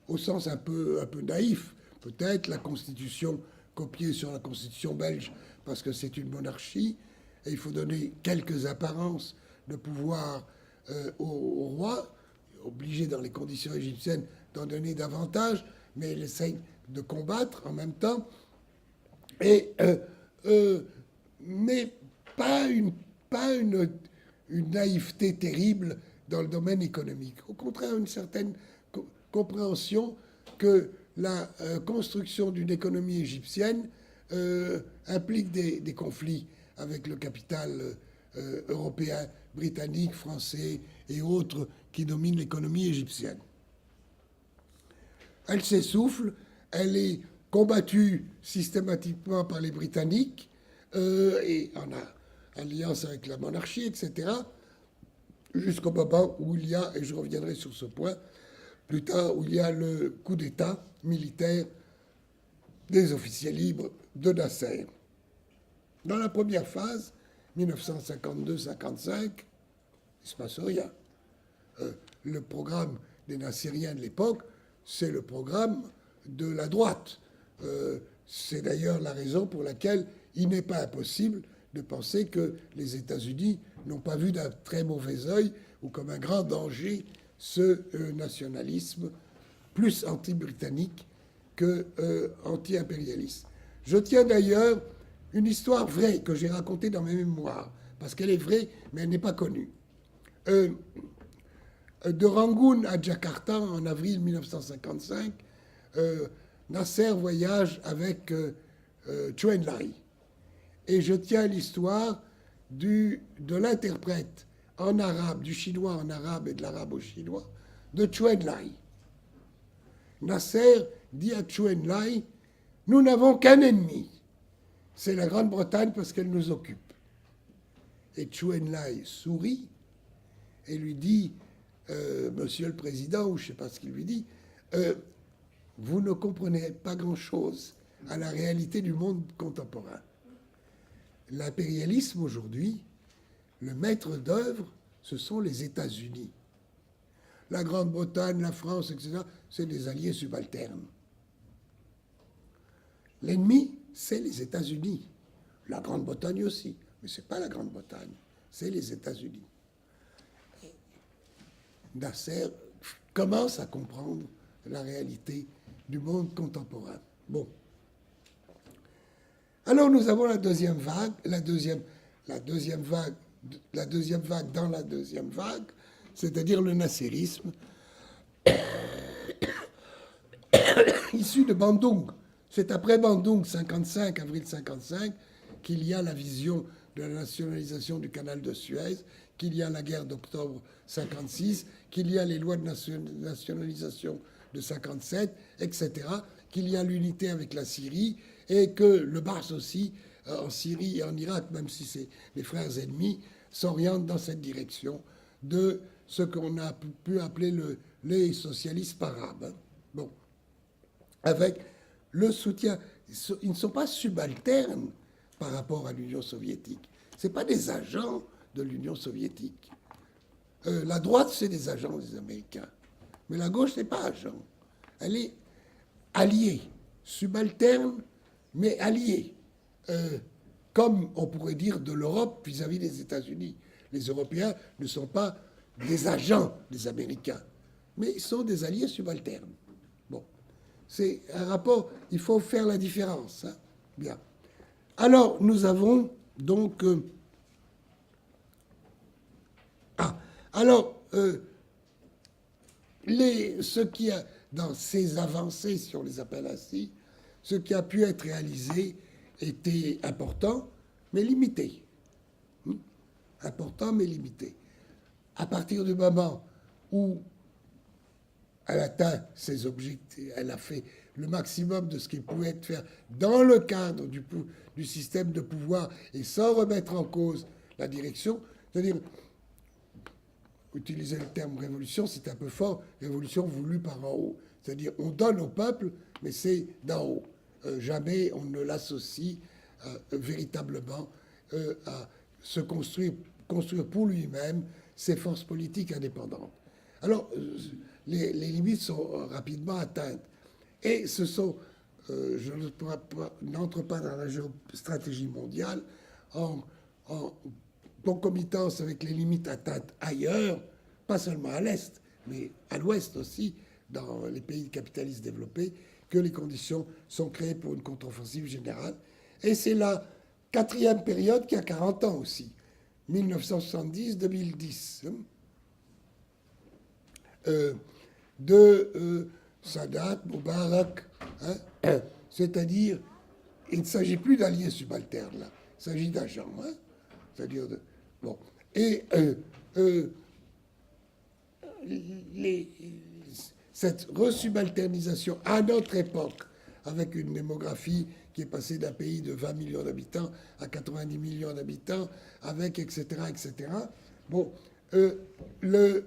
au sens un peu naïf. Peut-être la Constitution copiée sur la Constitution belge, parce que c'est une monarchie, et il faut donner quelques apparences de pouvoir au roi, obligé dans les conditions égyptiennes d'en donner davantage, mais il essaye de combattre en même temps, mais pas une naïveté terrible dans le domaine économique. Au contraire, une certaine compréhension que la construction d'une économie égyptienne implique des conflits avec le capital européen, britannique, français et autres qui dominent l'économie égyptienne. Elle s'essouffle, elle est combattue systématiquement par les Britanniques et en alliance avec la monarchie, etc., jusqu'au moment où il y a, et je reviendrai sur ce point plus tard, où il y a le coup d'État militaire des officiers libres de Nasser. Dans la première phase, 1952-55, il ne se passe rien. Le programme des Nassériens de l'époque, c'est le programme de la droite. C'est d'ailleurs la raison pour laquelle il n'est pas impossible de penser que les États-Unis n'ont pas vu d'un très mauvais œil ou comme un grand danger ce nationalisme plus anti-britannique que anti-impérialiste. Je tiens d'ailleurs une histoire vraie que j'ai racontée dans mes mémoires, parce qu'elle est vraie, mais elle n'est pas connue. De Rangoon à Jakarta, en avril 1955, Nasser voyage avec Chou En-lai. Et je tiens l'histoire de l'interprète en arabe, du chinois en arabe et de l'arabe au chinois, de Chou En-lai. Nasser dit à Chou En-lai, « Nous n'avons qu'un ennemi, c'est la Grande-Bretagne parce qu'elle nous occupe. » Et Chou En-lai sourit et lui dit, Monsieur le Président, ou je ne sais pas ce qu'il lui dit, vous ne comprenez pas grand-chose à la réalité du monde contemporain. L'impérialisme aujourd'hui le maître d'œuvre, ce sont les États-Unis. La Grande-Bretagne, la France, etc., c'est des alliés subalternes. L'ennemi, c'est les États-Unis. La Grande-Bretagne aussi. Mais ce n'est pas la Grande-Bretagne, c'est les États-Unis. Nasser commence à comprendre la réalité du monde contemporain. Bon. Alors nous avons la deuxième vague, la deuxième vague dans la deuxième vague, c'est-à-dire le nasserisme, issu de Bandung. C'est après Bandung, 55, avril 55, qu'il y a la vision de la nationalisation du canal de Suez, qu'il y a la guerre d'octobre 56, qu'il y a les lois de nationalisation de 57, etc., qu'il y a l'unité avec la Syrie, et que le Ba'ath aussi, en Syrie et en Irak, même si c'est les frères ennemis, s'oriente dans cette direction de ce qu'on a pu appeler les socialistes arabes. Bon. Avec le soutien. Ils ne sont pas subalternes par rapport à l'Union soviétique. Ce n'est pas des agents de l'Union soviétique. La droite, c'est des agents des Américains. Mais la gauche, n'est pas agent. Elle est alliée, subalterne, mais alliée. Comme on pourrait dire de l'Europe vis-à-vis des États-Unis. Les Européens ne sont pas des agents des Américains, mais ils sont des alliés subalternes. Bon, c'est un rapport, il faut faire la différence. Hein. Bien. Alors, nous avons donc... ce qui a, dans ces avancées, si on les appelle ainsi, ce qui a pu être réalisé était important, mais limité. Important, mais limité. À partir du moment où elle atteint ses objectifs, elle a fait le maximum de ce qui pouvait être fait dans le cadre du système de pouvoir et sans remettre en cause la direction, c'est-à-dire, utiliser le terme révolution, c'est un peu fort, révolution voulue par en haut. C'est-à-dire, on donne au peuple, mais c'est d'en haut. Jamais on ne l'associe véritablement à se construire pour lui-même ses forces politiques indépendantes. Alors, les limites sont rapidement atteintes. Et ce sont, je n'entre pas dans la géostratégie mondiale, en concomitance avec les limites atteintes ailleurs, pas seulement à l'Est, mais à l'Ouest aussi, dans les pays capitalistes développés, que les conditions sont créées pour une contre-offensive générale. Et c'est la quatrième période qui a 40 ans aussi, 1970-2010, de Sadat, Moubarak, hein, c'est-à-dire, il ne s'agit plus d'alliés subalternes, là, il s'agit d'agents, hein, c'est-à-dire de... Bon. Et cette resubalternisation à notre époque, avec une démographie qui est passée d'un pays de 20 millions d'habitants à 90 millions d'habitants, avec etc., etc. Bon, le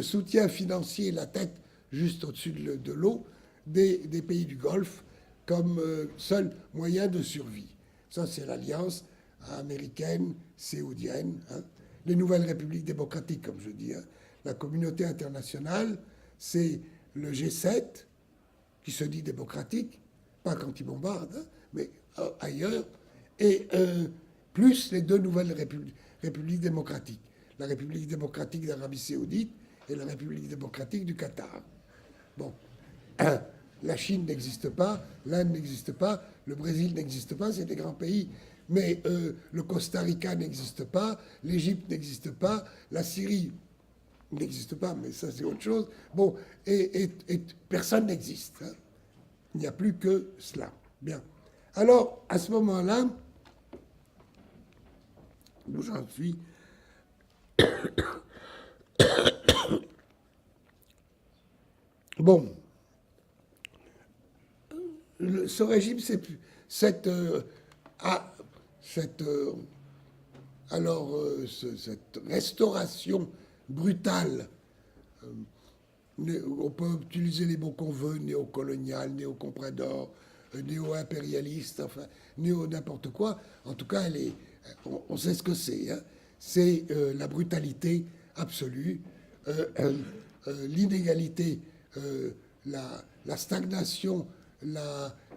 soutien financier, la tête juste au-dessus de l'eau, des pays du Golfe comme seul moyen de survie. Ça, c'est l'alliance américaine, saoudienne, hein. Les nouvelles républiques démocratiques, comme je dis. Hein. La communauté internationale, c'est le G7, qui se dit démocratique, pas quand il bombarde, hein, mais ailleurs, et plus les deux nouvelles républiques démocratiques. La République démocratique d'Arabie saoudite et la République démocratique du Qatar. Bon, la Chine n'existe pas, l'Inde n'existe pas, le Brésil n'existe pas, c'est des grands pays. Mais le Costa Rica n'existe pas, l'Égypte n'existe pas, la Syrie n'existe pas, mais ça c'est autre chose. Bon, et personne n'existe. Hein. Il n'y a plus que cela. Bien. Alors, à ce moment-là, où j'en suis, bon, ce régime, cette restauration brutale, on peut utiliser les mots qu'on veut, néocolonial, néocomprador, néo-impérialiste, enfin, néo-n'importe quoi. En tout cas, On sait ce que c'est. Hein. C'est la brutalité absolue, l'inégalité, la stagnation,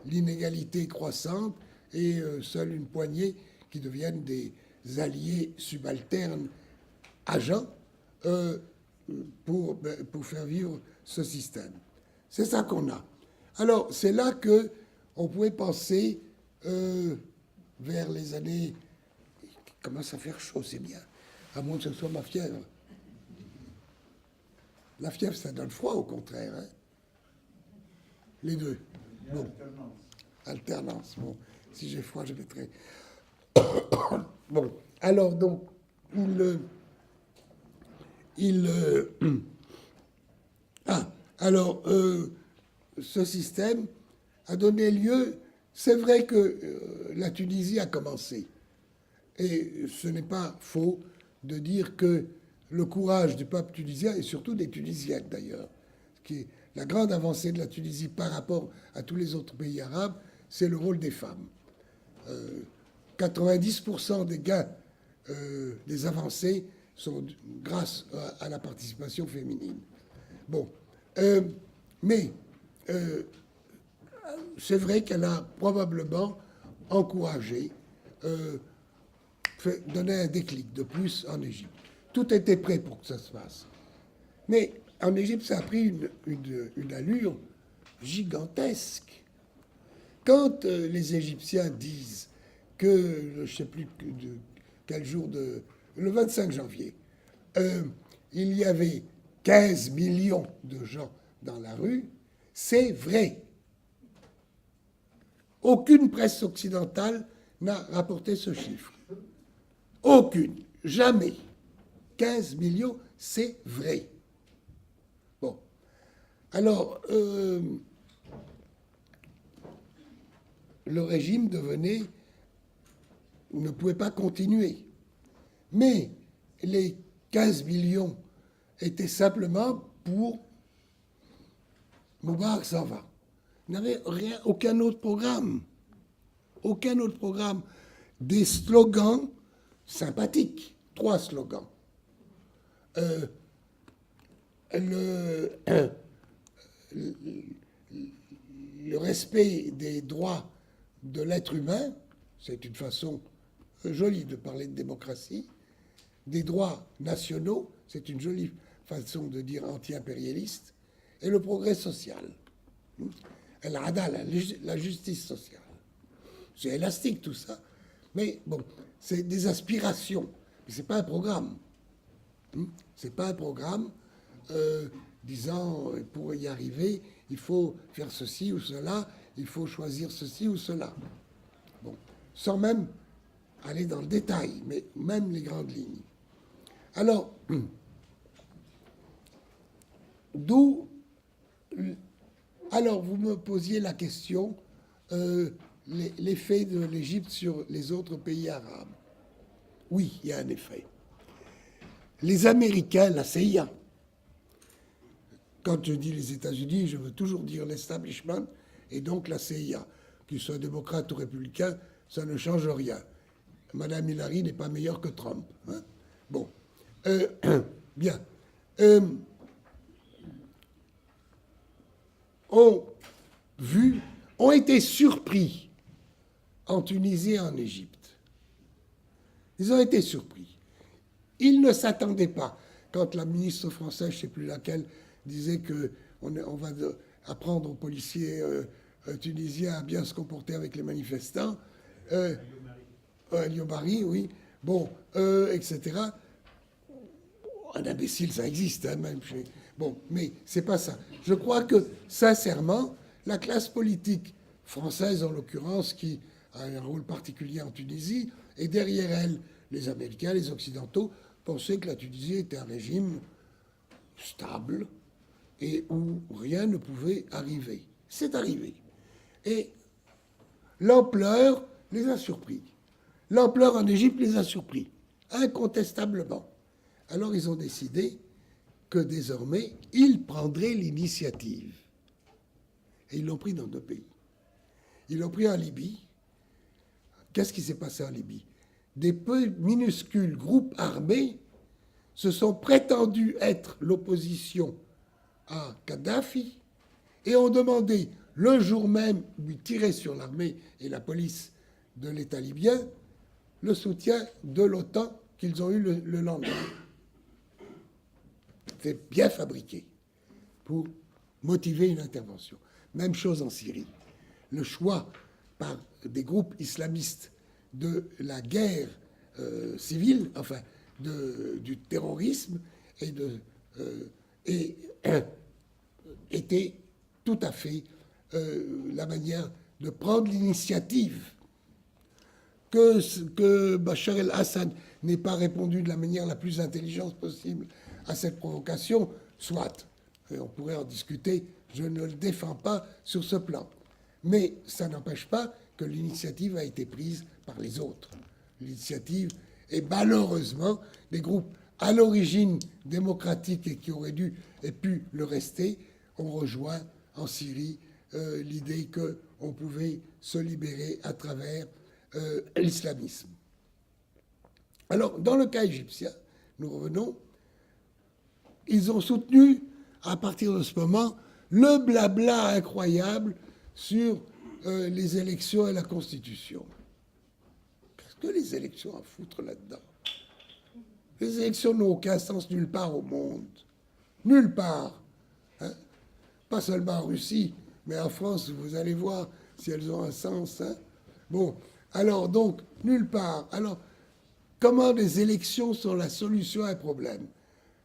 l'inégalité croissante, et seule une poignée qui deviennent des alliés subalternes agents pour faire vivre ce système. C'est ça qu'on a. Alors, c'est là qu'on pouvait penser vers les années... Il commence à faire chaud, c'est bien. À moins que ce soit ma fièvre. La fièvre, ça donne froid, au contraire. Hein. Les deux. Bon. Alternance. Bon. Si j'ai froid, je mettrai... Bon. Alors, donc, alors, ce système a donné lieu... C'est vrai que la Tunisie a commencé. Et ce n'est pas faux de dire que le courage du peuple tunisien, et surtout des Tunisiennes d'ailleurs, qui est la grande avancée de la Tunisie par rapport à tous les autres pays arabes, c'est le rôle des femmes. 90% des gains des avancées sont grâce à la participation féminine. Bon, mais c'est vrai qu'elle a probablement encouragé, donné un déclic de plus en Égypte. Tout était prêt pour que ça se fasse. Mais en Égypte, ça a pris une allure gigantesque. Quand les Égyptiens disent que, je ne sais plus quel jour, le 25 janvier, il y avait 15 millions de gens dans la rue, c'est vrai. Aucune presse occidentale n'a rapporté ce chiffre. Aucune. Jamais. 15 millions, c'est vrai. Bon. Alors, le régime ne pouvait pas continuer. Mais les 15 millions étaient simplement pour Moubarak s'en va. Il n'avait aucun autre programme. Aucun autre programme. Des slogans sympathiques. 3 slogans. Le respect des droits de l'être humain, c'est une façon jolie de parler de démocratie. Des droits nationaux, c'est une jolie façon de dire anti-impérialiste. Et le progrès social. La justice sociale. C'est élastique tout ça. Mais bon, c'est des aspirations. Mais ce n'est pas un programme. Ce n'est pas un programme disant, pour y arriver, il faut faire ceci ou cela, il faut choisir ceci ou cela. Bon, sans même aller dans le détail, mais même les grandes lignes. Alors, alors vous me posiez la question, l'effet de l'Égypte sur les autres pays arabes. Oui, il y a un effet. Les Américains, la CIA, quand je dis les États-Unis, je veux toujours dire l'establishment, et donc la CIA, qu'il soit démocrate ou républicain, ça ne change rien. Madame Hillary n'est pas meilleure que Trump. Hein. Bon. Bien. Ont été surpris en Tunisie et en Égypte. Ils ont été surpris. Ils ne s'attendaient pas. Quand la ministre française, je ne sais plus laquelle, disait qu'on va apprendre aux policiers tunisiens à bien se comporter avec les manifestants, Liobari, oui, bon, etc. Un imbécile, ça existe, hein, même chez... Bon, mais c'est pas ça. Je crois que, sincèrement, la classe politique française, en l'occurrence, qui a un rôle particulier en Tunisie, et derrière elle, les Américains, les Occidentaux, pensaient que la Tunisie était un régime stable et où rien ne pouvait arriver. C'est arrivé. Et l'ampleur les a surpris. L'ampleur en Égypte les a surpris, incontestablement. Alors ils ont décidé que désormais, ils prendraient l'initiative. Et ils l'ont pris dans 2 pays. Ils l'ont pris en Libye. Qu'est-ce qui s'est passé en Libye? des minuscules groupes armés se sont prétendus être l'opposition à Kadhafi et ont demandé le jour même où ils tiraient sur l'armée et la police de l'État libyen le soutien de l'OTAN qu'ils ont eu le lendemain. C'est bien fabriqué pour motiver une intervention. Même chose en Syrie. Le choix par des groupes islamistes de la guerre civile, enfin du terrorisme, était tout à fait la manière de prendre l'initiative. Que Bachar el-Assad n'ait pas répondu de la manière la plus intelligente possible à cette provocation, soit. Et on pourrait en discuter, je ne le défends pas sur ce plan. Mais ça n'empêche pas que l'initiative a été prise par les autres. L'initiative, et malheureusement, des groupes à l'origine démocratiques et qui auraient dû et pu le rester, ont rejoint en Syrie l'idée qu'on pouvait se libérer à travers l'islamisme. Alors, dans le cas égyptien, nous revenons, ils ont soutenu, à partir de ce moment, le blabla incroyable sur les élections et la Constitution. Qu'est-ce que les élections à foutre là-dedans? Les élections n'ont aucun sens nulle part au monde. Nulle part. Hein? Pas seulement en Russie, mais en France, vous allez voir si elles ont un sens. Hein? Bon, alors donc, nulle part. Alors, comment les élections sont la solution à un problème?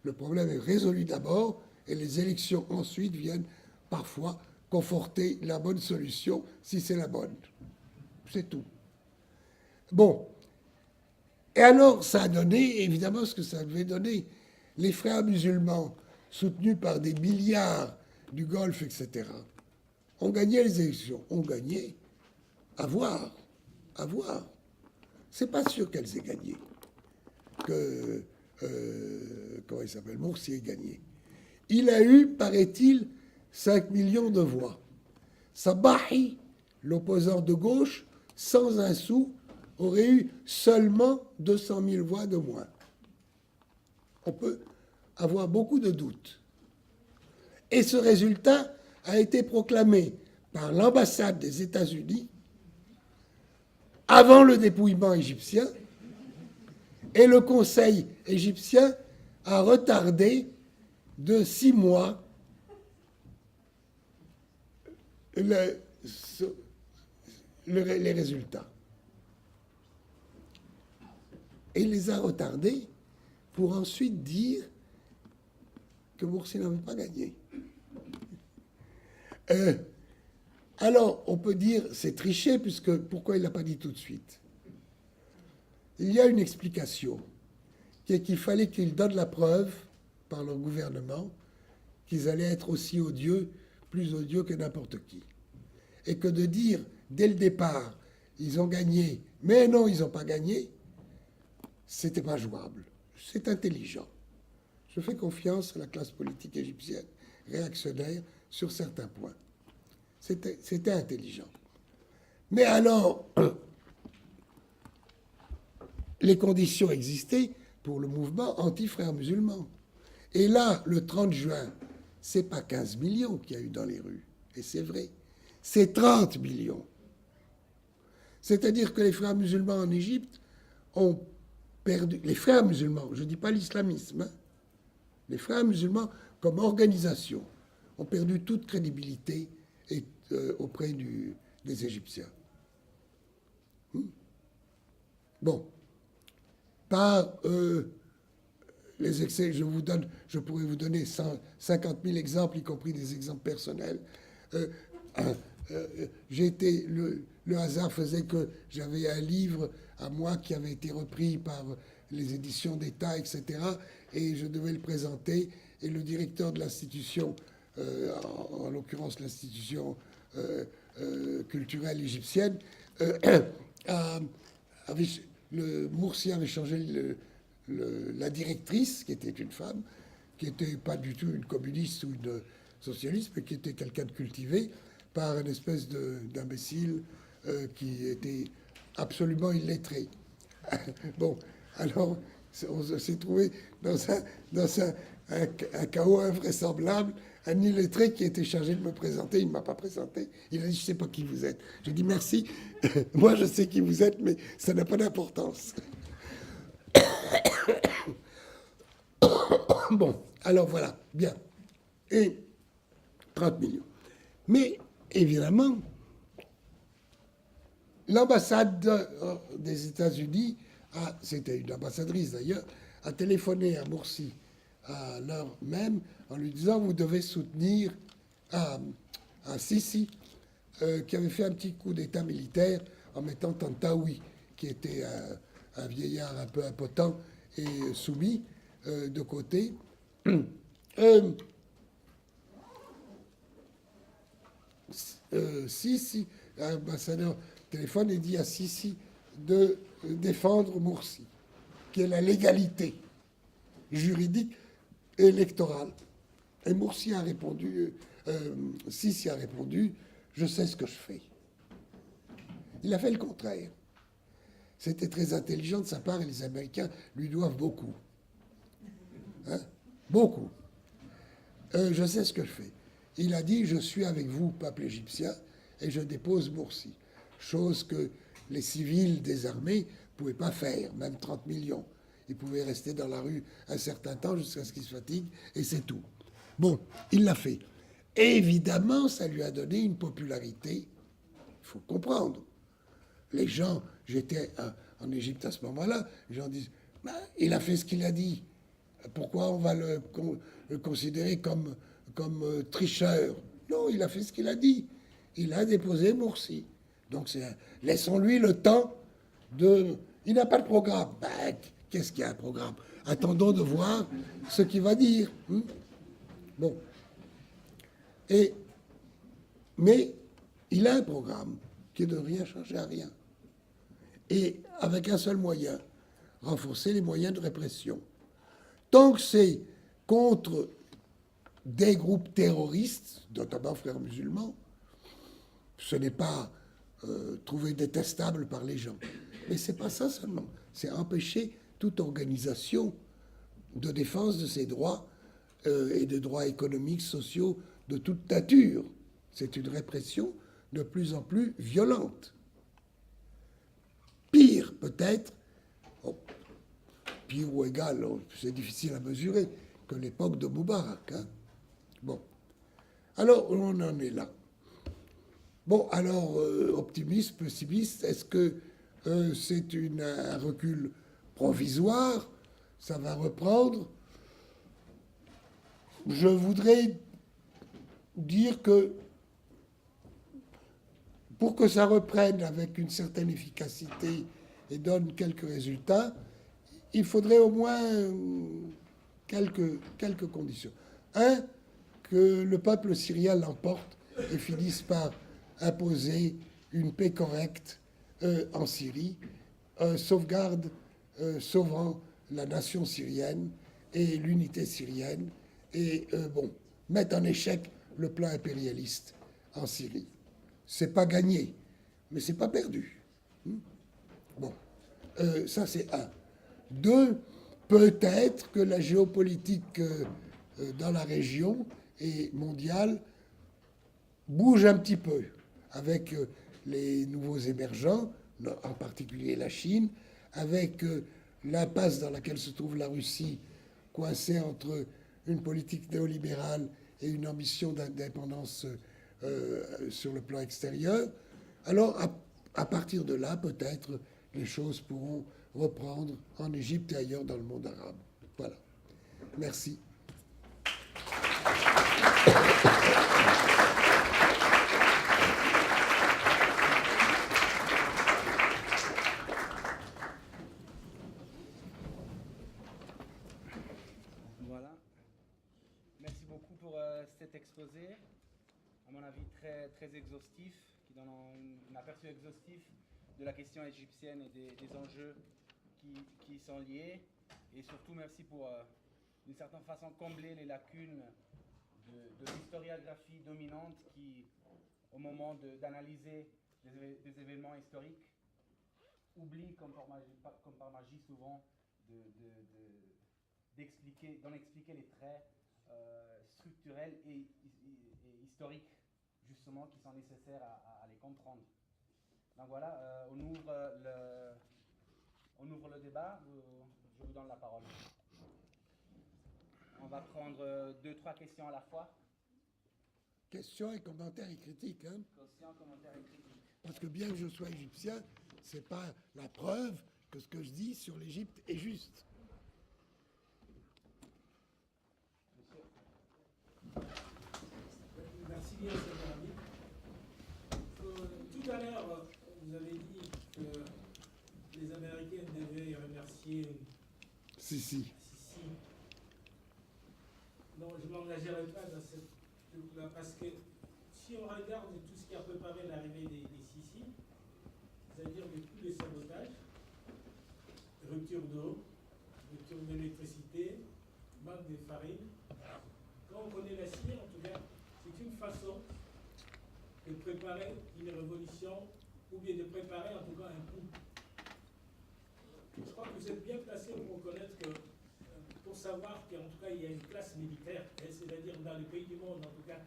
Le problème est résolu d'abord, et les élections ensuite viennent parfois conforter la bonne solution, si c'est la bonne. C'est tout. Bon. Et alors, ça a donné, évidemment, ce que ça devait donner. Les frères musulmans, soutenus par des milliards du Golfe, etc., ont gagné les élections. Ont gagné. À voir. À voir. C'est pas sûr qu'elles aient gagné. Que, comment il s'appelle, Morsi ait gagné. Il a eu, paraît-il, 5 millions de voix. Sabahi, l'opposant de gauche, sans un sou, aurait eu seulement 200 000 voix de moins. On peut avoir beaucoup de doutes. Et ce résultat a été proclamé par l'ambassade des États-Unis avant le dépouillement égyptien, et le Conseil égyptien a retardé de 6 mois les résultats. Et il les a retardés pour ensuite dire que Morsi n'avait pas gagné. Alors, on peut dire c'est triché, puisque pourquoi il ne l'a pas dit tout de suite? Il y a une explication, qui est qu'il fallait qu'ils donnent la preuve par leur gouvernement qu'ils allaient être aussi odieux, plus odieux que n'importe qui. Et que de dire dès le départ, ils ont gagné, mais non, ils n'ont pas gagné, c'était pas jouable. C'est intelligent. Je fais confiance à la classe politique égyptienne, réactionnaire, sur certains points. C'était intelligent. Mais alors, les conditions existaient pour le mouvement anti-frères musulmans. Et là, le 30 juin, c'est pas 15 millions qu'il y a eu dans les rues, et c'est vrai, c'est 30 millions. C'est-à-dire que les frères musulmans en Égypte ont perdu, les frères musulmans, je ne dis pas l'islamisme, hein, les frères musulmans comme organisation ont perdu toute crédibilité auprès des Égyptiens. Bon, par les excès, je pourrais vous donner 50 000 exemples, y compris des exemples personnels. Le hasard faisait que j'avais un livre à moi qui avait été repris par les éditions d'État, etc., et je devais le présenter, et le directeur de l'institution, en l'occurrence l'institution culturelle égyptienne, Morsi avait changé la directrice, qui était une femme, qui n'était pas du tout une communiste ou une socialiste, mais qui était quelqu'un de cultivé, par une espèce d'imbécile qui était absolument illettré. Bon, alors, on s'est trouvé dans un chaos invraisemblable. Un illettré qui était chargé de me présenter, il ne m'a pas présenté. Il a dit, je ne sais pas qui vous êtes. J'ai dit, merci. Moi, je sais qui vous êtes, mais ça n'a pas d'importance. Bon, alors voilà, bien. Et 30 millions. Mais, évidemment, l'ambassade des États-Unis, c'était une ambassadrice d'ailleurs, a téléphoné à Morsi à l'heure même en lui disant vous devez soutenir à Sisi, qui avait fait un petit coup d'état militaire en mettant Tantaoui, qui était un vieillard un peu impotent et soumis, de côté. Sisi, l'ambassadeur téléphone et dit à Sisi de défendre Morsi, qui est la légalité juridique et électorale. Et Morsi a répondu, Sisi a répondu, je sais ce que je fais. Il a fait le contraire. C'était très intelligent de sa part et les Américains lui doivent beaucoup. Hein? Beaucoup. Je sais ce que je fais. Il a dit, je suis avec vous, peuple égyptien, et je dépose Morsi. Chose que les civils désarmés ne pouvaient pas faire, même 30 millions. Ils pouvaient rester dans la rue un certain temps jusqu'à ce qu'ils se fatiguent, et c'est tout. Bon, il l'a fait. Et évidemment, ça lui a donné une popularité. Il faut comprendre. Les gens, j'étais en Égypte à ce moment-là, les gens disent, bah, il a fait ce qu'il a dit. Pourquoi on va le considérer comme tricheur? Non, il a fait ce qu'il a dit. Il a déposé Morsi. Donc laissons-lui le temps de... Il n'a pas de programme. Ben, qu'est-ce qu'il y a un programme? Attendons de voir ce qu'il va dire. Bon. Mais il a un programme qui ne rien changer à rien. Et avec un seul moyen, renforcer les moyens de répression. Tant que c'est contre des groupes terroristes, notamment frères musulmans, ce n'est pas trouvé détestable par les gens. Mais ce n'est pas ça seulement. C'est empêcher toute organisation de défense de ses droits et de droits économiques, sociaux, de toute nature. C'est une répression de plus en plus violente. Pire, peut-être, pire ou égal, c'est difficile à mesurer, que l'époque de Moubarak. Hein. Bon. Alors, on en est là. Bon, alors, optimiste, pessimiste, est-ce que c'est un recul provisoire? Ça va reprendre? Je voudrais dire que pour que ça reprenne avec une certaine efficacité et donne quelques résultats, il faudrait au moins quelques conditions. Un, que le peuple syrien l'emporte et finisse par imposer une paix correcte en Syrie, sauvegarde, sauvant la nation syrienne et l'unité syrienne, et mettre en échec le plan impérialiste en Syrie. C'est pas gagné, mais c'est pas perdu. Bon, ça c'est un. Deux, peut-être que la géopolitique dans la région et mondiale bouge un petit peu avec les nouveaux émergents, en particulier la Chine, avec l'impasse dans laquelle se trouve la Russie, coincée entre une politique néolibérale et une ambition d'indépendance sur le plan extérieur. Alors, à partir de là, peut-être, les choses pourront reprendre en Égypte et ailleurs dans le monde arabe. Voilà. Merci. Voilà. Merci beaucoup pour cet exposé, à mon avis très, très exhaustif, qui donne un aperçu exhaustif de la question égyptienne et des enjeux qui y sont liés. Et surtout, merci pour, d'une certaine façon, combler les lacunes de l'historiographie dominante qui, au moment d'analyser des événements historiques, oublie, comme par magie souvent, d'en expliquer les traits structurels et historiques, justement, qui sont nécessaires à les comprendre. Donc voilà, on ouvre le débat. Je vous donne la parole. On va prendre 2-3 questions à la fois. Questions et commentaires et critiques. Hein? Questions, commentaires et critiques. Parce que bien que je sois égyptien, ce n'est pas la preuve que ce que je dis sur l'Égypte est juste. Monsieur. Merci bien, M. Arabi. Tout à l'heure, vous avez dit que les Américains devaient remercier Si. Sisi. Non, je ne m'engagerai pas dans cette truc-là, parce que si on regarde tout ce qui a préparé l'arrivée des Sisi, c'est-à-dire de tous les sabotages, rupture d'eau, rupture d'électricité, manque de farine, quand on connaît la Syrie, en tout cas, c'est une façon de préparer une révolution, ou bien de préparer en tout cas un coup. Je crois que vous êtes bien placé pour reconnaître que, pour savoir qu'en tout cas il y a une classe militaire, c'est-à-dire dans les pays du monde en tout cas.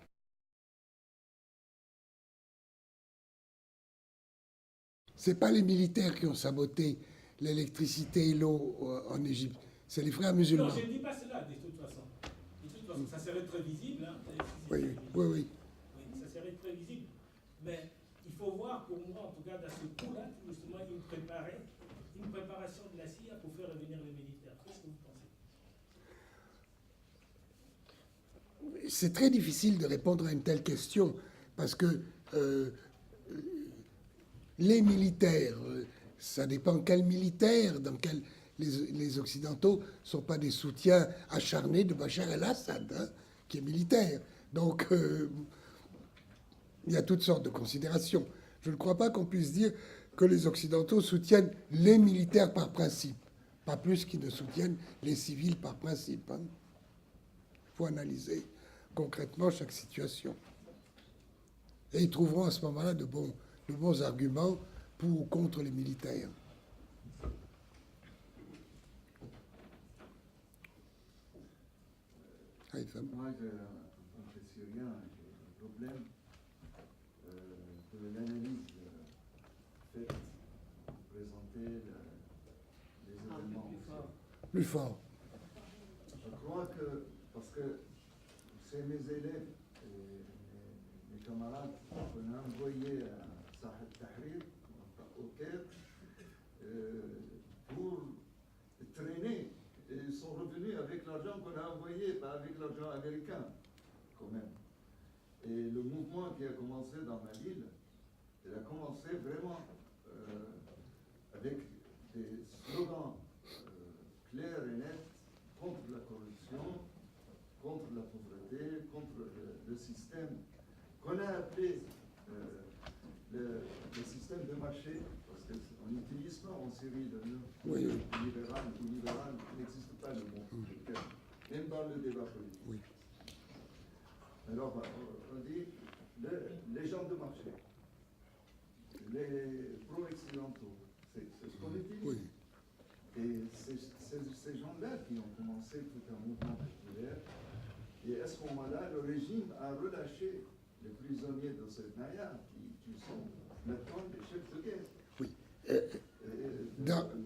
Ce n'est pas les militaires qui ont saboté l'électricité et l'eau en Égypte, c'est les frères musulmans. Non, je ne dis pas cela de toute façon. De toute façon, ça serait très visible. Hein, Oui. Oui, ça serait très visible. Mais il faut voir pour moi, en tout cas, dans ce coup-là, justement, une préparation de la CIA pour faire revenir les militaires. Qu'est-ce que vous pensez? C'est très difficile de répondre à une telle question, parce que les militaires, ça dépend quels militaires, les Occidentaux ne sont pas des soutiens acharnés de Bachar el-Assad, hein, qui est militaire. Donc, il y a toutes sortes de considérations. Je ne crois pas qu'on puisse dire que les Occidentaux soutiennent les militaires par principe, pas plus qu'ils ne soutiennent les civils par principe. Hein. Il faut analyser concrètement chaque situation. Et ils trouveront à ce moment-là de bons arguments pour ou contre les militaires. Moi, je ne sais rien. Le problème de l'analyse faite pour présenter les événements. Plus fort. Je crois que, parce que c'est mes élèves et mes camarades qu'on a envoyés à Sahel Tahrir, au Caire, pour traîner. Et ils sont revenus avec l'argent qu'on a envoyé, pas avec l'argent américain, quand même. Et le mouvement qui a commencé dans ma ville, il a commencé vraiment avec des slogans clairs et nets contre la corruption, contre la pauvreté, contre le système qu'on a appelé le système de marché, parce qu'on n'utilise pas en Syrie le mot libéral ou libéral, il n'existe pas le mot, même dans le débat politique. Oui. Alors, on dit les gens de marché, les pro-occidentaux, c'est ce qu'on utilise. Oui. Et c'est ces gens-là qui ont commencé tout un mouvement populaire. Et à ce moment-là, le régime a relâché les prisonniers de cette Naya, qui sont maintenant des chefs de guerre. Oui.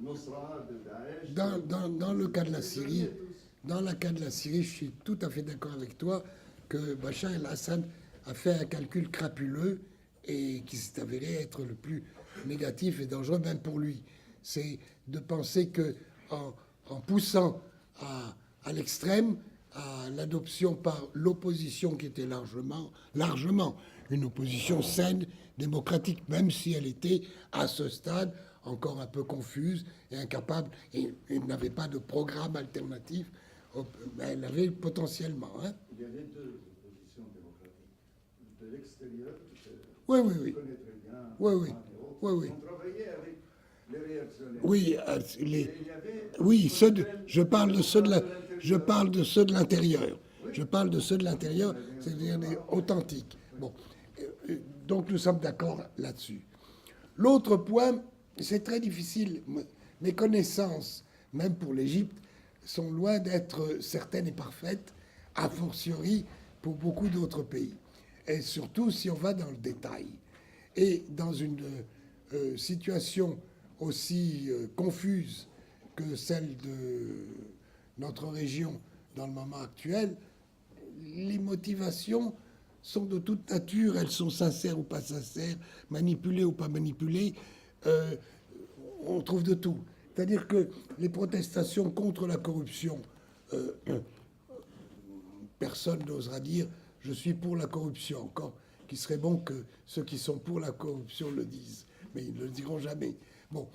Nusra, de Daesh. Dans le cas de la Syrie, je suis tout à fait d'accord avec toi que Bachar el-Assad a fait un calcul crapuleux et qui s'est avéré être le plus négatif et dangereux même pour lui. C'est de penser que en poussant à l'extrême, à l'adoption par l'opposition qui était largement une opposition saine, démocratique, même si elle était à ce stade encore un peu confuse et incapable, et n'avait pas de programme alternatif, elle avait potentiellement. Hein. Il y avait deux oppositions démocratiques. De l'extérieur, Oui. je connais très bien, Oui. on travaillait avec les réactionnaires. Oui, je parle de ceux de l'intérieur. Je parle de ceux de l'intérieur, c'est-à-dire les authentiques. Bon, donc nous sommes d'accord là-dessus. L'autre point, c'est très difficile. Mes connaissances, même pour l'Égypte, sont loin d'être certaines et parfaites, a fortiori pour beaucoup d'autres pays. Et surtout si on va dans le détail. Et dans une situation aussi confuse que celle de notre région dans le moment actuel, les motivations sont de toute nature, elles sont sincères ou pas sincères, manipulées ou pas manipulées, on trouve de tout. C'est-à-dire que les protestations contre la corruption, personne n'osera dire « je suis pour la corruption », encore qu'il serait bon que ceux qui sont pour la corruption le disent, mais ils ne le diront jamais. Bon.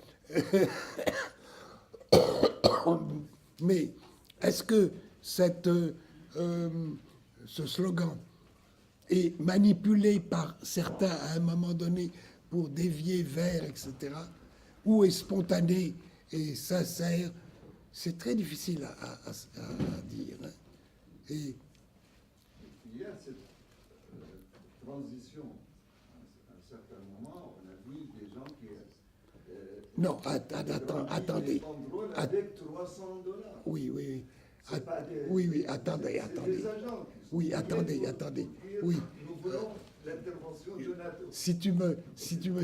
Mais est-ce que ce slogan est manipulé par certains à un moment donné pour dévier vers, etc., ou est spontané et sincère? C'est très difficile à dire. Hein. Et il y a cette transition. À un certain moment, on a vu des gens qui... non, attendez. Avec $300. Oui, oui, oui. Des, oui, oui, attendez. Des agents oui, attendez. Oui. Nous voulons l'intervention de NATO. Si tu me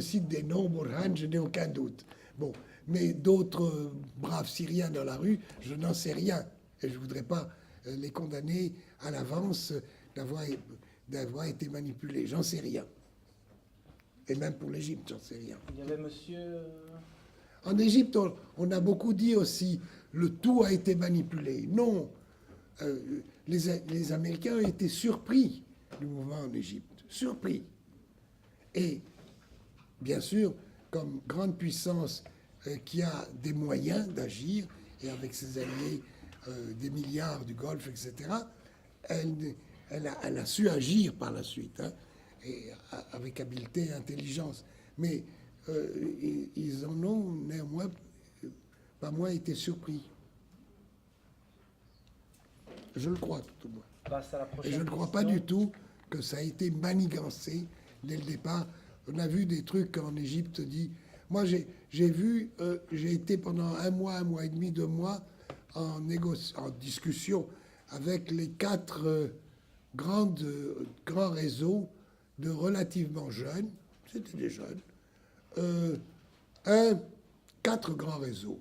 cites des noms, Burhan, je n'ai aucun doute. Bon, mais d'autres braves Syriens dans la rue, je n'en sais rien. Et je ne voudrais pas les condamner à l'avance d'avoir été manipulés. J'en sais rien. Et même pour l'Égypte, j'en sais rien. Il y avait monsieur... En Égypte, on a beaucoup dit aussi, le tout a été manipulé. Non, les Américains ont été surpris du mouvement en Égypte. Surpris. Et, bien sûr, comme grande puissance qui a des moyens d'agir, et avec ses alliés, des milliards du Golfe, etc., elle a su agir par la suite, hein, et avec habileté et intelligence. Mais ils en ont néanmoins pas moins été surpris. Je le crois, tout au moins. Et je ne crois pas du tout que ça a été manigancé dès le départ. On a vu des trucs en Égypte dit. Moi, j'ai été pendant un mois et demi, 2 mois en discussion avec les 4 grands réseaux de relativement jeunes. C'était des jeunes. 4 grands réseaux.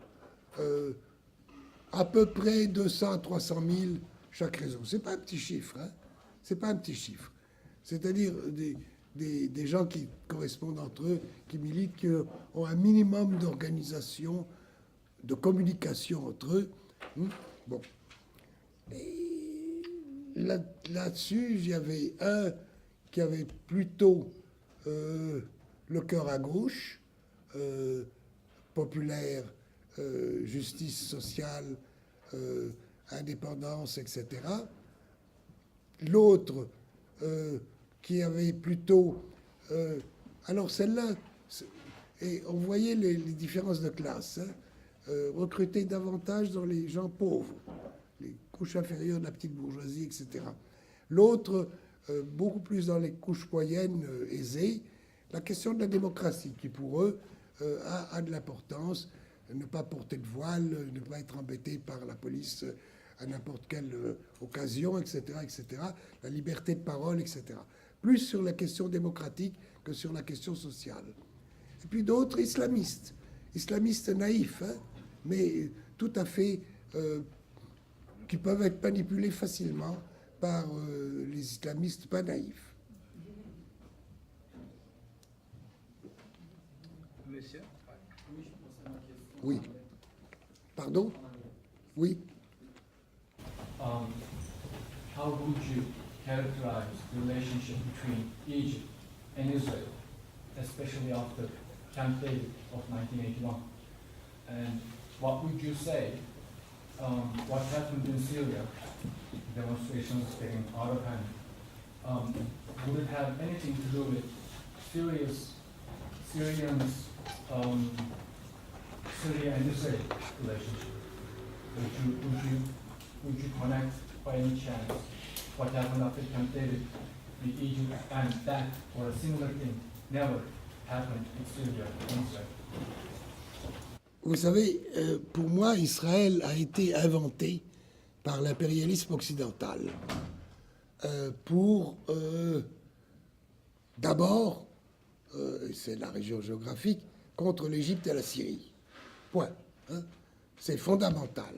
À peu près 200 à 300 000 chaque réseau. C'est pas un petit chiffre, hein. C'est pas un petit chiffre. C'est-à-dire des gens qui correspondent entre eux, qui militent, qui ont un minimum d'organisation, de communication entre eux. Bon. Et là-dessus, il y avait un qui avait plutôt le cœur à gauche, populaire, justice sociale, indépendance, etc. L'autre qui avait plutôt... alors celle-là, et on voyait les différences de classe, hein, recruter davantage dans les gens pauvres, les couches inférieures de la petite bourgeoisie, etc. L'autre, beaucoup plus dans les couches moyennes aisées, la question de la démocratie, qui pour eux a de l'importance, ne pas porter de voile, ne pas être embêté par la police à n'importe quelle occasion, etc., etc., la liberté de parole, etc. Plus sur la question démocratique que sur la question sociale. Et puis d'autres islamistes naïfs, hein, mais tout à fait, qui peuvent être manipulés facilement par les islamistes pas naïfs. Monsieur? Oui. Pardon? Oui. How would you characterize the relationship between Egypt and Israel, especially after Camp David of 1981? And what would you say, what happened in Syria, demonstrations getting out of hand, would it have anything to do with Syrians, Syria and Israel relationship? Would you connect by any chance what happened after Camp David with Egypt and that or a similar thing never happened in Syria and Israel? Vous savez, pour moi, Israël a été inventé par l'impérialisme occidental pour, d'abord, c'est la région géographique, contre l'Égypte et la Syrie. Point. Hein. C'est fondamental.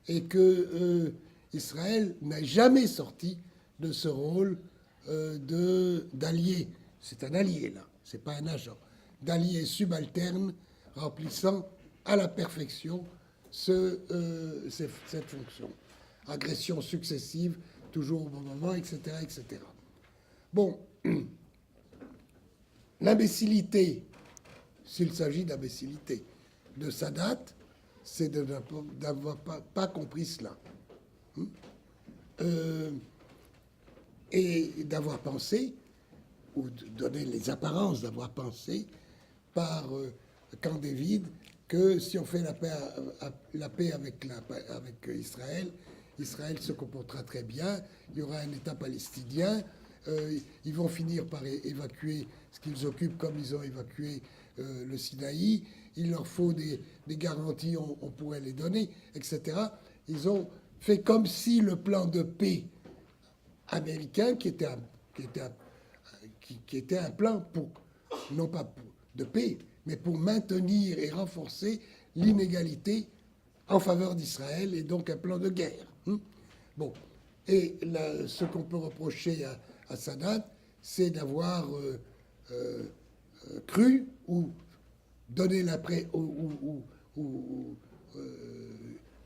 Et que Israël n'a jamais sorti de ce rôle d'allié. C'est un allié, là, c'est pas un agent. D'allié subalterne remplissant à la perfection cette fonction. Agressions successives, toujours au bon moment, etc., etc. Bon, l'imbécilité, s'il s'agit d'imbécilité, de Sadat, c'est de n'avoir pas compris cela. Et d'avoir pensé, ou de donner les apparences d'avoir pensé, par Camp David, que si on fait la paix avec Israël, Israël se comportera très bien, il y aura un État palestinien, ils vont finir par évacuer ce qu'ils occupent comme ils ont évacué le Sinaï, il leur faut des garanties, on pourrait les donner, etc. Ils ont fait comme si le plan de paix américain, qui était un plan pour, non pas de paix, mais pour maintenir et renforcer l'inégalité en faveur d'Israël, et donc un plan de guerre. Bon, et là, ce qu'on peut reprocher à Sadat, c'est d'avoir cru ou donné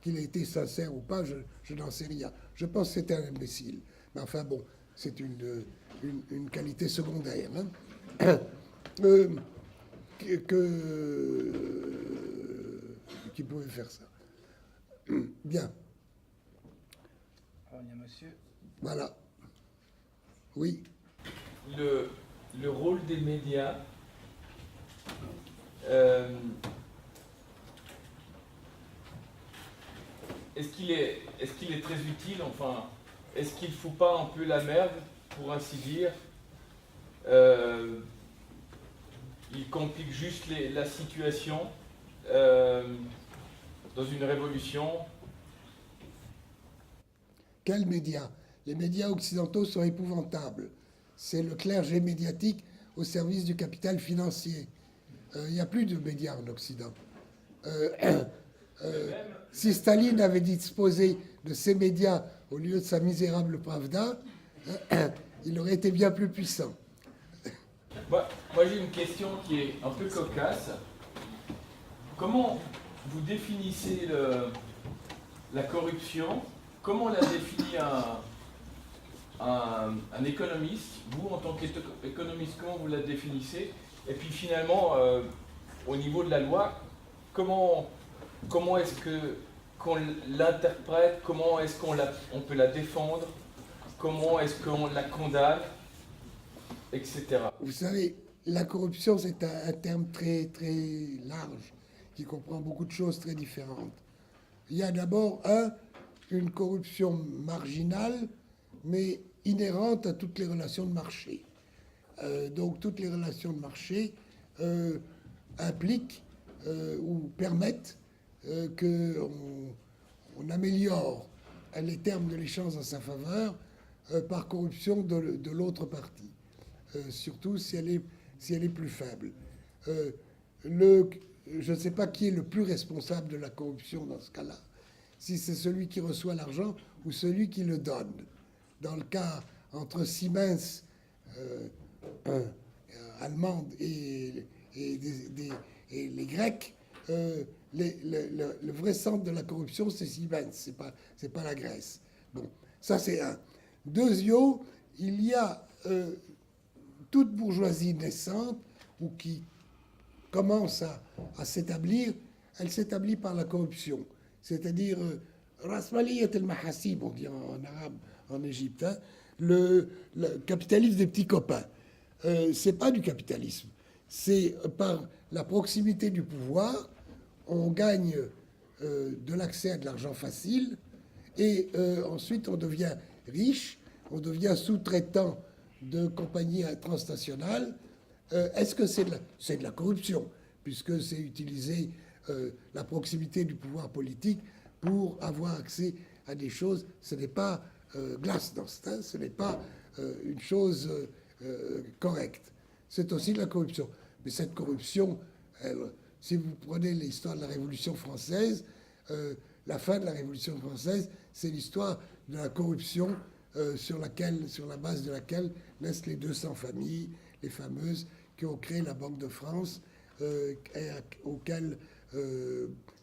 qu'il a été sincère ou pas, je n'en sais rien. Je pense que c'était un imbécile. Mais enfin bon, c'est une qualité secondaire. Hein. Qui pouvait faire ça. Bien. Alors, il y a monsieur. Voilà. Oui. Le rôle des médias est-ce qu'il est très utile, enfin, est-ce qu'il ne fout pas un peu la merde, pour ainsi dire il complique juste la situation dans une révolution. Quels médias? Les médias occidentaux sont épouvantables. C'est le clergé médiatique au service du capital financier. Il n'y a plus de médias en Occident. Si Staline avait disposé de ces médias au lieu de sa misérable Pravda, il aurait été bien plus puissant. Moi j'ai une question qui est un peu cocasse. Comment vous définissez la corruption? Comment la définit un économiste? Vous, en tant qu'économiste, comment vous la définissez? Et puis finalement, au niveau de la loi, comment est-ce qu'on l'interprète? Comment est-ce qu'on peut la défendre? Comment est-ce qu'on la condamne? Etc. Vous savez, la corruption, c'est un terme très, très large qui comprend beaucoup de choses très différentes. Il y a d'abord, une corruption marginale, mais inhérente à toutes les relations de marché. Donc, toutes les relations de marché impliquent ou permettent qu'on améliore les termes de l'échange en sa faveur par corruption de l'autre partie. Surtout si elle est plus faible. Je ne sais pas qui est le plus responsable de la corruption dans ce cas-là. Si c'est celui qui reçoit l'argent ou celui qui le donne. Dans le cas entre Siemens allemande et les Grecs, le vrai centre de la corruption, c'est Siemens, c'est pas la Grèce. Bon, ça c'est un. Deuxièmement, il y a toute bourgeoisie naissante ou qui commence à s'établir, elle s'établit par la corruption. C'est-à-dire, Rasmaliyat al-Mahasib, on dit en arabe, en Égypte, hein, le capitalisme des petits copains. C'est pas du capitalisme. C'est par la proximité du pouvoir, on gagne de l'accès à de l'argent facile et ensuite on devient riche, on devient sous-traitant de compagnies transnationales. Est-ce que c'est de la corruption, puisque c'est utilisé la proximité du pouvoir politique pour avoir accès à des choses. Ce n'est pas glasnost, hein, ce n'est pas une chose correcte. C'est aussi de la corruption. Mais cette corruption, si vous prenez l'histoire de la Révolution française, la fin de la Révolution française, c'est l'histoire de la corruption sur la base de laquelle naissent les 200 familles, les fameuses, qui ont créé la Banque de France, auxquelles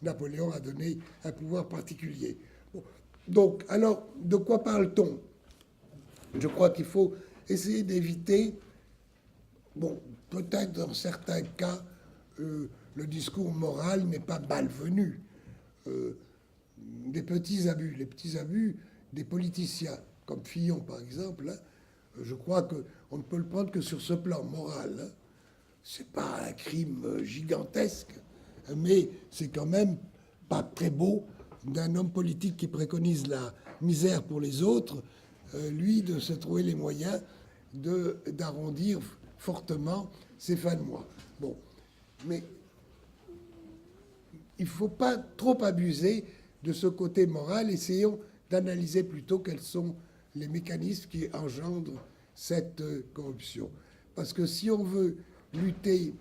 Napoléon a donné un pouvoir particulier. Bon. Donc, alors, de quoi parle-t-on? Je crois qu'il faut essayer d'éviter, bon, peut-être dans certains cas, le discours moral n'est pas malvenu. Des petits abus, les petits abus des politiciens, comme Fillon par exemple, hein, je crois qu'on ne peut le prendre que sur ce plan moral. Hein. C'est pas un crime gigantesque, mais c'est quand même pas très beau d'un homme politique qui préconise la misère pour les autres, lui, de se trouver les moyens d'arrondir fortement ses fins de mois. Bon, mais il ne faut pas trop abuser de ce côté moral. Essayons d'analyser plutôt quels sont les mécanismes qui engendrent cette corruption. Parce que si on veut lutter,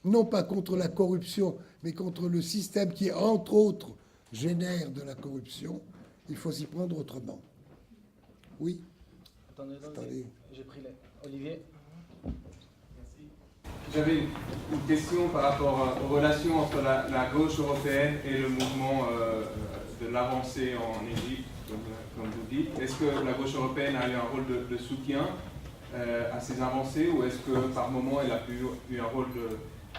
non pas contre la corruption, mais contre le système qui, entre autres, génère de la corruption, il faut s'y prendre autrement. Oui. Attendez. J'ai pris les... Olivier. J'avais une question par rapport aux relations entre la gauche européenne et le mouvement de l'avancée en Égypte, comme vous dites. Est-ce que la gauche européenne a eu un rôle de soutien à ces avancées, ou est-ce que par moment elle a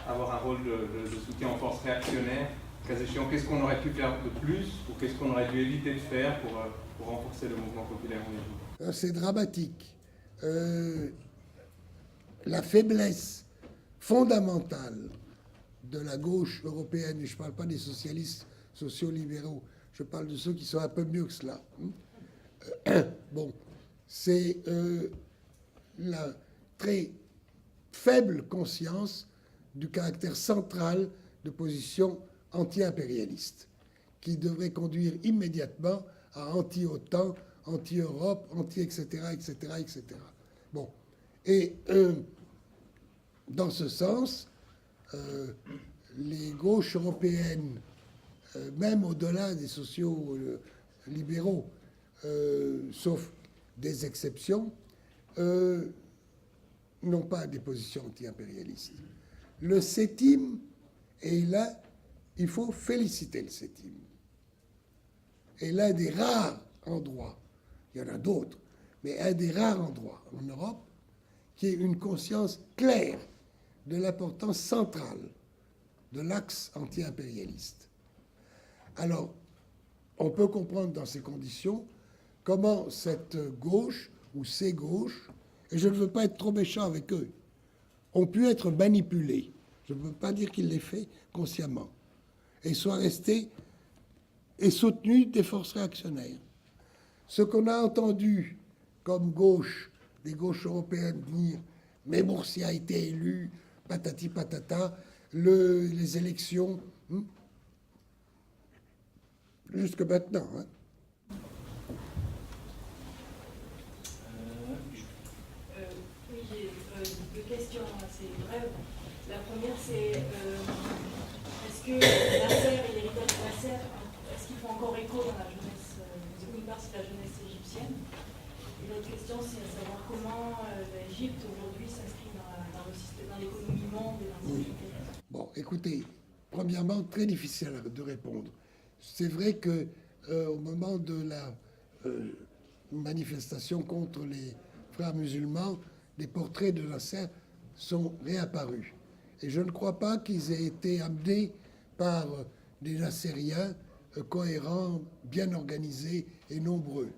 avoir un rôle de soutien aux forces réactionnaires? Cas échéant, qu'est-ce qu'on aurait pu faire de plus, ou qu'est-ce qu'on aurait dû éviter de faire pour renforcer le mouvement populaire en Égypte? C'est dramatique. La faiblesse fondamentale de la gauche européenne, et je ne parle pas des socialistes sociaux-libéraux, je parle de ceux qui sont un peu mieux que cela. Bon, c'est la très faible conscience du caractère central de position anti-impérialiste, qui devrait conduire immédiatement à anti-OTAN, anti-Europe, anti-etc., etc., etc. Bon, et dans ce sens, les gauches européennes, même au-delà des sociaux libéraux, sauf des exceptions, n'ont pas des positions anti-impérialistes. Le CETIM est là, il faut féliciter le CETIM. Et l'un des rares endroits, il y en a d'autres, mais un des rares endroits en Europe qui ait une conscience claire de l'importance centrale de l'axe anti-impérialiste. Alors, on peut comprendre dans ces conditions comment cette gauche, ou ces gauches, et je ne veux pas être trop méchant avec eux, ont pu être manipulés, je ne veux pas dire qu'ils l'aient fait consciemment, et soient restés et soutenus des forces réactionnaires. Ce qu'on a entendu comme gauche, des gauches européennes dire « mais Morsi a été élu », patati patata, les élections, jusque maintenant. Hein. Oui, j'ai deux questions assez brèves. La première, c'est est-ce que Nasser et l'héritage de Nasser, est-ce qu'ils font encore écho dans la jeunesse, d'une partie de la jeunesse égyptienne? Et l'autre question, c'est à savoir comment l'Égypte aujourd'hui s'inscrit dans l'économie monde et dans le société. Bon, écoutez, premièrement, très difficile de répondre. C'est vrai que au moment de la manifestation contre les frères musulmans, les portraits de Nasser sont réapparus. Et je ne crois pas qu'ils aient été amenés par des Nassériens cohérents, bien organisés et nombreux.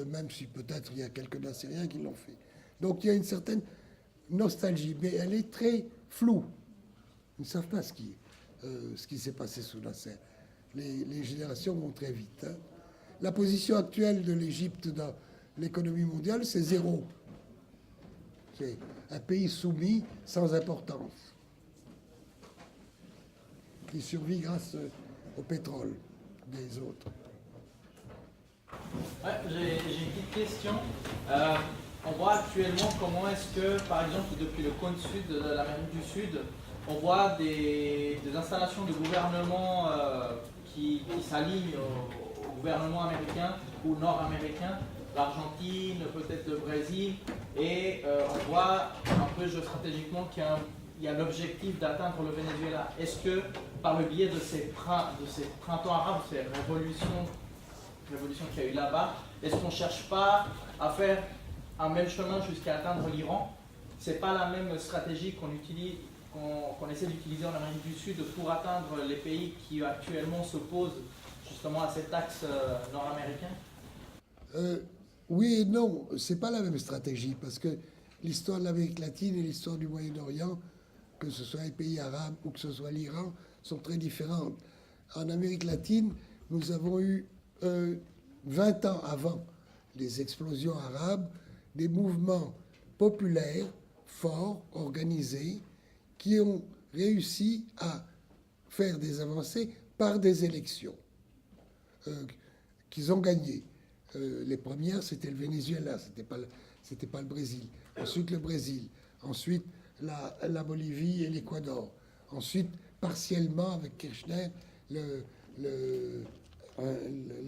Même si peut-être il y a quelques Nassériens qui l'ont fait. Donc il y a une certaine nostalgie, mais elle est très floue. Ils ne savent pas ce qui s'est passé sous Nasser. Les générations vont très vite. Hein. La position actuelle de l'Égypte dans l'économie mondiale, c'est zéro. C'est un pays soumis sans importance. qui survit grâce au pétrole des autres. Ouais, j'ai une petite question. On voit actuellement comment est-ce que, par exemple, depuis le cône sud de l'Amérique du Sud, on voit des installations de gouvernement qui s'alignent au gouvernement américain ou nord-américain, l'Argentine, peut-être le Brésil, et on voit un peu géostratégiquement qu'il y a l'objectif d'atteindre le Venezuela. Est-ce que, par le biais de ces printemps arabes, ces révolutions qu'il y a eu là-bas, est-ce qu'on ne cherche pas à faire un même chemin jusqu'à atteindre l'Iran? C'est pas la même stratégie qu'on essaie d'utiliser en Amérique du Sud pour atteindre les pays qui actuellement s'opposent justement à cet axe nord-américain? Oui et non, c'est pas la même stratégie, parce que l'histoire de l'Amérique latine et l'histoire du Moyen-Orient, que ce soit les pays arabes ou que ce soit l'Iran, sont très différentes. En Amérique latine, nous avons eu 20 ans avant les explosions arabes, des mouvements populaires, forts, organisés, qui ont réussi à faire des avancées par des élections qu'ils ont gagnées. Les premières, c'était le Venezuela, c'était pas le Brésil. Ensuite, le Brésil. Ensuite, la Bolivie et l'Équateur. Ensuite, partiellement, avec Kirchner,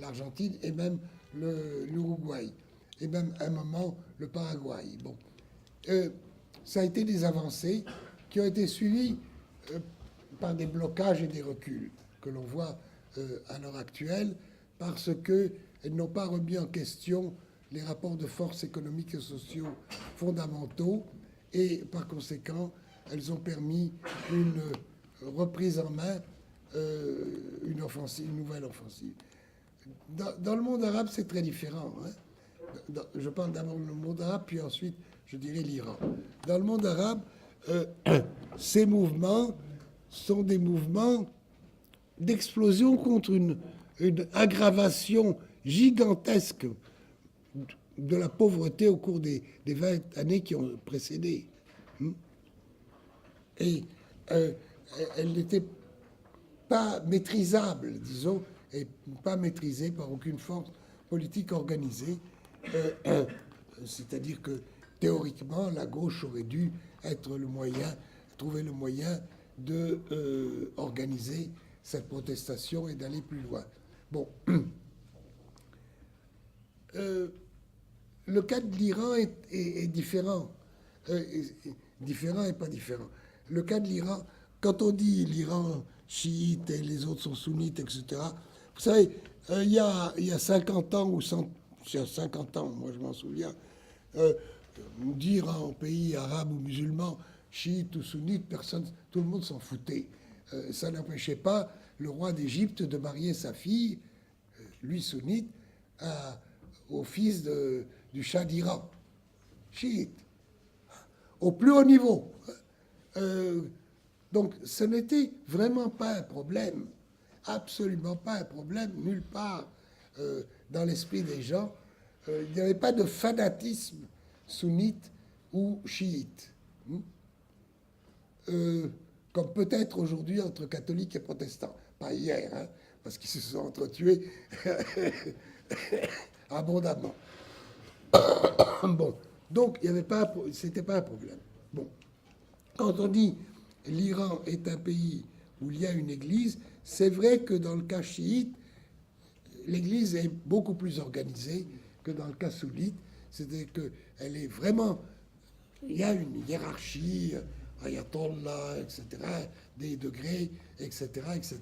l'Argentine et même l'Uruguay. Et même à un moment, le Paraguay. Bon. Ça a été des avancées qui ont été suivies par des blocages et des reculs que l'on voit à l'heure actuelle, parce qu'elles n'ont pas remis en question les rapports de force économiques et sociaux fondamentaux, et par conséquent, elles ont permis une reprise en main, une nouvelle offensive. Dans le monde arabe, c'est très différent. Hein. Je parle d'abord du monde arabe, puis ensuite, je dirais l'Iran. Dans le monde arabe, ces mouvements sont des mouvements d'explosion contre une aggravation gigantesque de la pauvreté au cours des 20 années qui ont précédé. Et elle n'était pas maîtrisable, disons, et pas maîtrisée par aucune force politique organisée. C'est-à-dire que théoriquement, la gauche aurait dû trouver le moyen de organiser cette protestation et d'aller plus loin. Bon. Le cas de l'Iran est différent. Différent et pas différent. Le cas de l'Iran, quand on dit l'Iran chiite et les autres sont sunnites, etc., vous savez, il y a 50 ans ou 50 ans, moi je m'en souviens, dire en pays arabe ou musulman, chiite ou sunnite, tout le monde s'en foutait. Ça n'empêchait pas le roi d'Égypte de marier sa fille, lui sunnite, au fils du Shah d'Iran, chiite, au plus haut niveau. Donc ce n'était vraiment pas un problème, absolument pas un problème, nulle part dans l'esprit des gens. Il n'y avait pas de fanatisme sunnite ou chiite. Comme peut-être aujourd'hui entre catholiques et protestants. Pas hier, hein, parce qu'ils se sont entretués abondamment. Bon, donc c'était pas un problème. Bon, quand on dit l'Iran est un pays où il y a une église, c'est vrai que dans le cas chiite, l'église est beaucoup plus organisée que dans le cas sunnite. C'est-à-dire qu'elle est vraiment... Il y a une hiérarchie, ayatollah, etc., des degrés, etc., etc.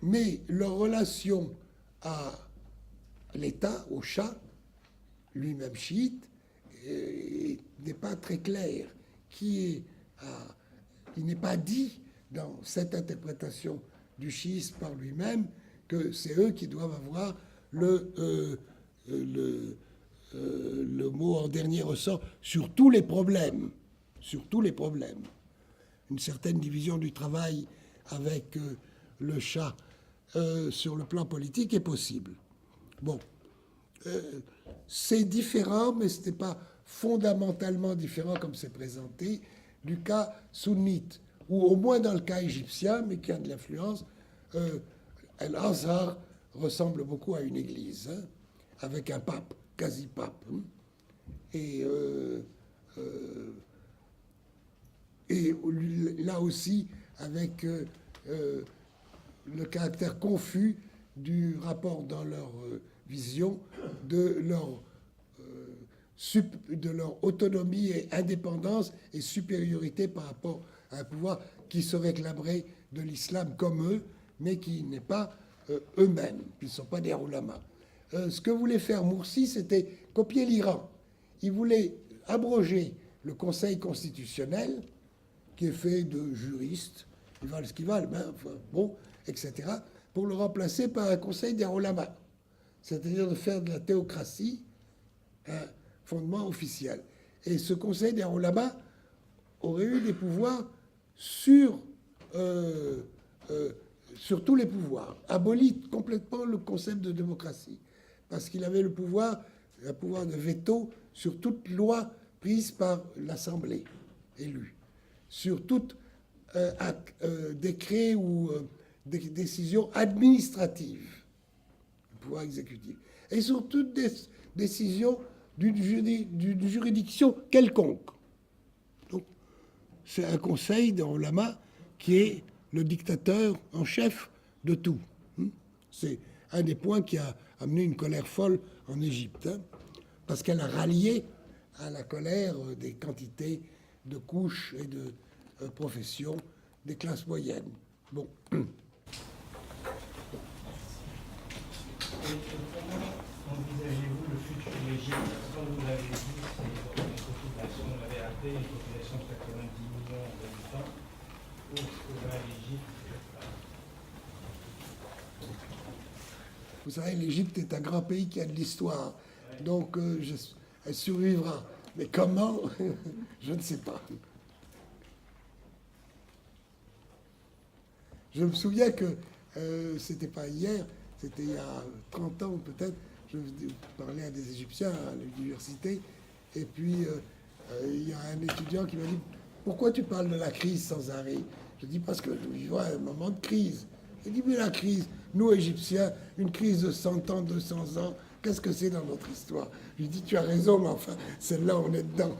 Mais leur relation à l'État, au Shah, lui-même chiite, n'est pas très claire. Il n'est pas dit dans cette interprétation du chiisme par lui-même que c'est eux qui doivent avoir le mot en dernier ressort sur tous les problèmes. Sur tous les problèmes. Une certaine division du travail avec le Shah sur le plan politique est possible. Bon. C'est différent, mais ce n'est pas fondamentalement différent comme c'est présenté du cas sunnite, ou au moins dans le cas égyptien, mais qui a de l'influence, Al-Azhar ressemble beaucoup à une église, hein, avec un pape, quasi-pape. Hein. Et là aussi, avec le caractère confus du rapport dans leur vision de leur autonomie et indépendance et supériorité par rapport à un pouvoir qui se réclamerait de l'islam comme eux, mais qui n'est pas eux-mêmes, qui ne sont pas des ulamas. Ce que voulait faire Morsi, c'était copier l'Iran. Il voulait abroger le Conseil constitutionnel, qui est fait de juristes, ils valent ce qu'ils valent, ben, enfin, bon, etc., pour le remplacer par un Conseil des ulamas, c'est-à-dire de faire de la théocratie un fondement officiel. Et ce Conseil des ulamas aurait eu des pouvoirs sur tous les pouvoirs, abolit complètement le concept de démocratie, parce qu'il avait le pouvoir de veto sur toute loi prise par l'Assemblée élue, sur tout décret ou décision administrative, le pouvoir exécutif, et sur toute décision d'une juridiction quelconque. Donc, c'est un conseil de ulama qui est le dictateur en chef de tout. C'est un des points qui a amené une colère folle en Égypte, hein, parce qu'elle a rallié à la colère des quantités de couches et de professions des classes moyennes. Bon. Comment envisagez-vous le futur de l'Égypte? Comme vous l'avez dit, c'est une population, vous l'avez appelé, une population de 90 millions d'habitants. Où va l'Égypte? Vous savez, l'Égypte est un grand pays qui a de l'histoire. Donc, elle survivra. Mais comment? Je ne sais pas. Je me souviens que c'était pas hier, c'était il y a 30 ans peut-être. Je parlais à des Égyptiens à l'université. Et puis, il y a un étudiant qui m'a dit « Pourquoi tu parles de la crise sans arrêt ?» Je dis « Parce que nous vivons un moment de crise. » Il dit « Mais la crise, nous Égyptiens, une crise de 100 ans, 200 ans, qu'est-ce que c'est dans notre histoire ?» Je lui dis « Tu as raison, mais enfin, celle-là, on est dedans. »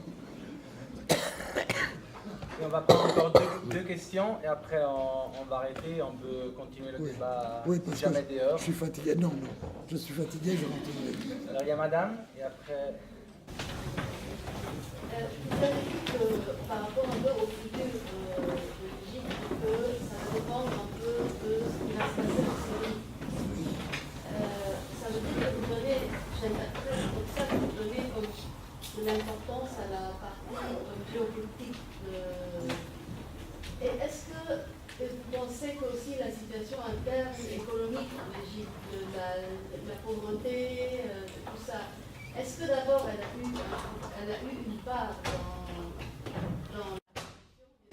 Et on va prendre encore deux questions et après on va arrêter, on peut continuer le débat parce jamais que dehors. je suis fatigué. Non, je suis fatigué, je rentre. Alors il y a madame et après... Vous avez dit que par rapport un peu au futur de l'Égypte, que ça va dépendre un peu de ce qui va se passer en Syrie. Ça veut dire que vous donnez, j'interprète comme ça, que vous donnez comme de l'importance à la partie géopolitique. Et est-ce que vous pensez qu'aussi la situation interne économique en Égypte, la pauvreté, tout ça, est-ce que d'abord elle a eu une part dans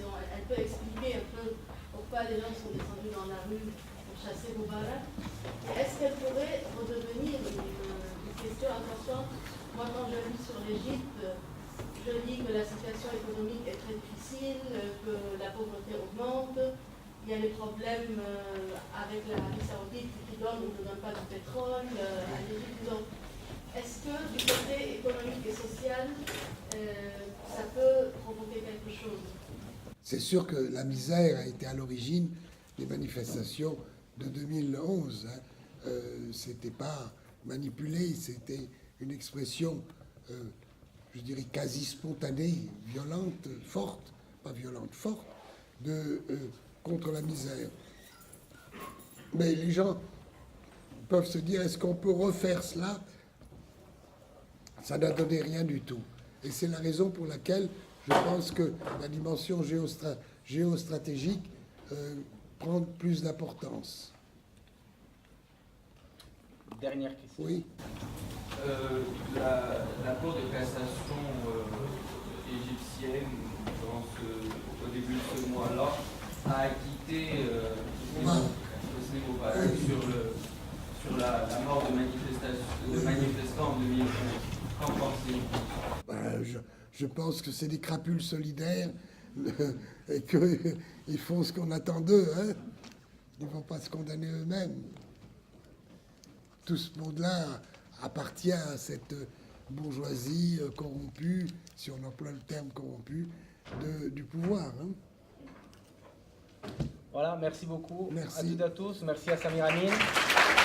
elle peut expliquer un peu pourquoi les gens sont descendus dans la rue pour chasser Moubarak? Est-ce qu'elle pourrait redevenir une question importante? Moi, quand je lis sur l'Égypte, je dis que la situation économique est très difficile, que la pauvreté augmente, il y a les problèmes avec l'Arabie Saoudite qui donne ou ne donne pas du pétrole à l'Égypte. Donc, est-ce que du côté économique et social, ça peut provoquer quelque chose? C'est sûr que la misère a été à l'origine des manifestations de 2011. Hein. C'était pas manipulé, c'était une expression, je dirais, quasi spontanée, violente, forte, pas violente, forte, contre la misère. Mais les gens peuvent se dire, est-ce qu'on peut refaire cela? Ça n'a donné rien du tout. Et c'est la raison pour laquelle je pense que la dimension géostratégique prend plus d'importance. Dernière question. Oui. La Cour de cassation égyptienne, je pense au début de ce mois-là, a acquitté Hosni Moubarak sur la mort de manifestants en 2011. Qu'en pensez-vous? Je pense que c'est des crapules solidaires et qu'ils font ce qu'on attend d'eux. Hein. Ils ne vont pas se condamner eux-mêmes. Tout ce monde-là appartient à cette bourgeoisie corrompue, si on emploie le terme corrompu, du pouvoir. Hein. Voilà, merci beaucoup Merci. à toutes et à tous. Merci à Samir Amin.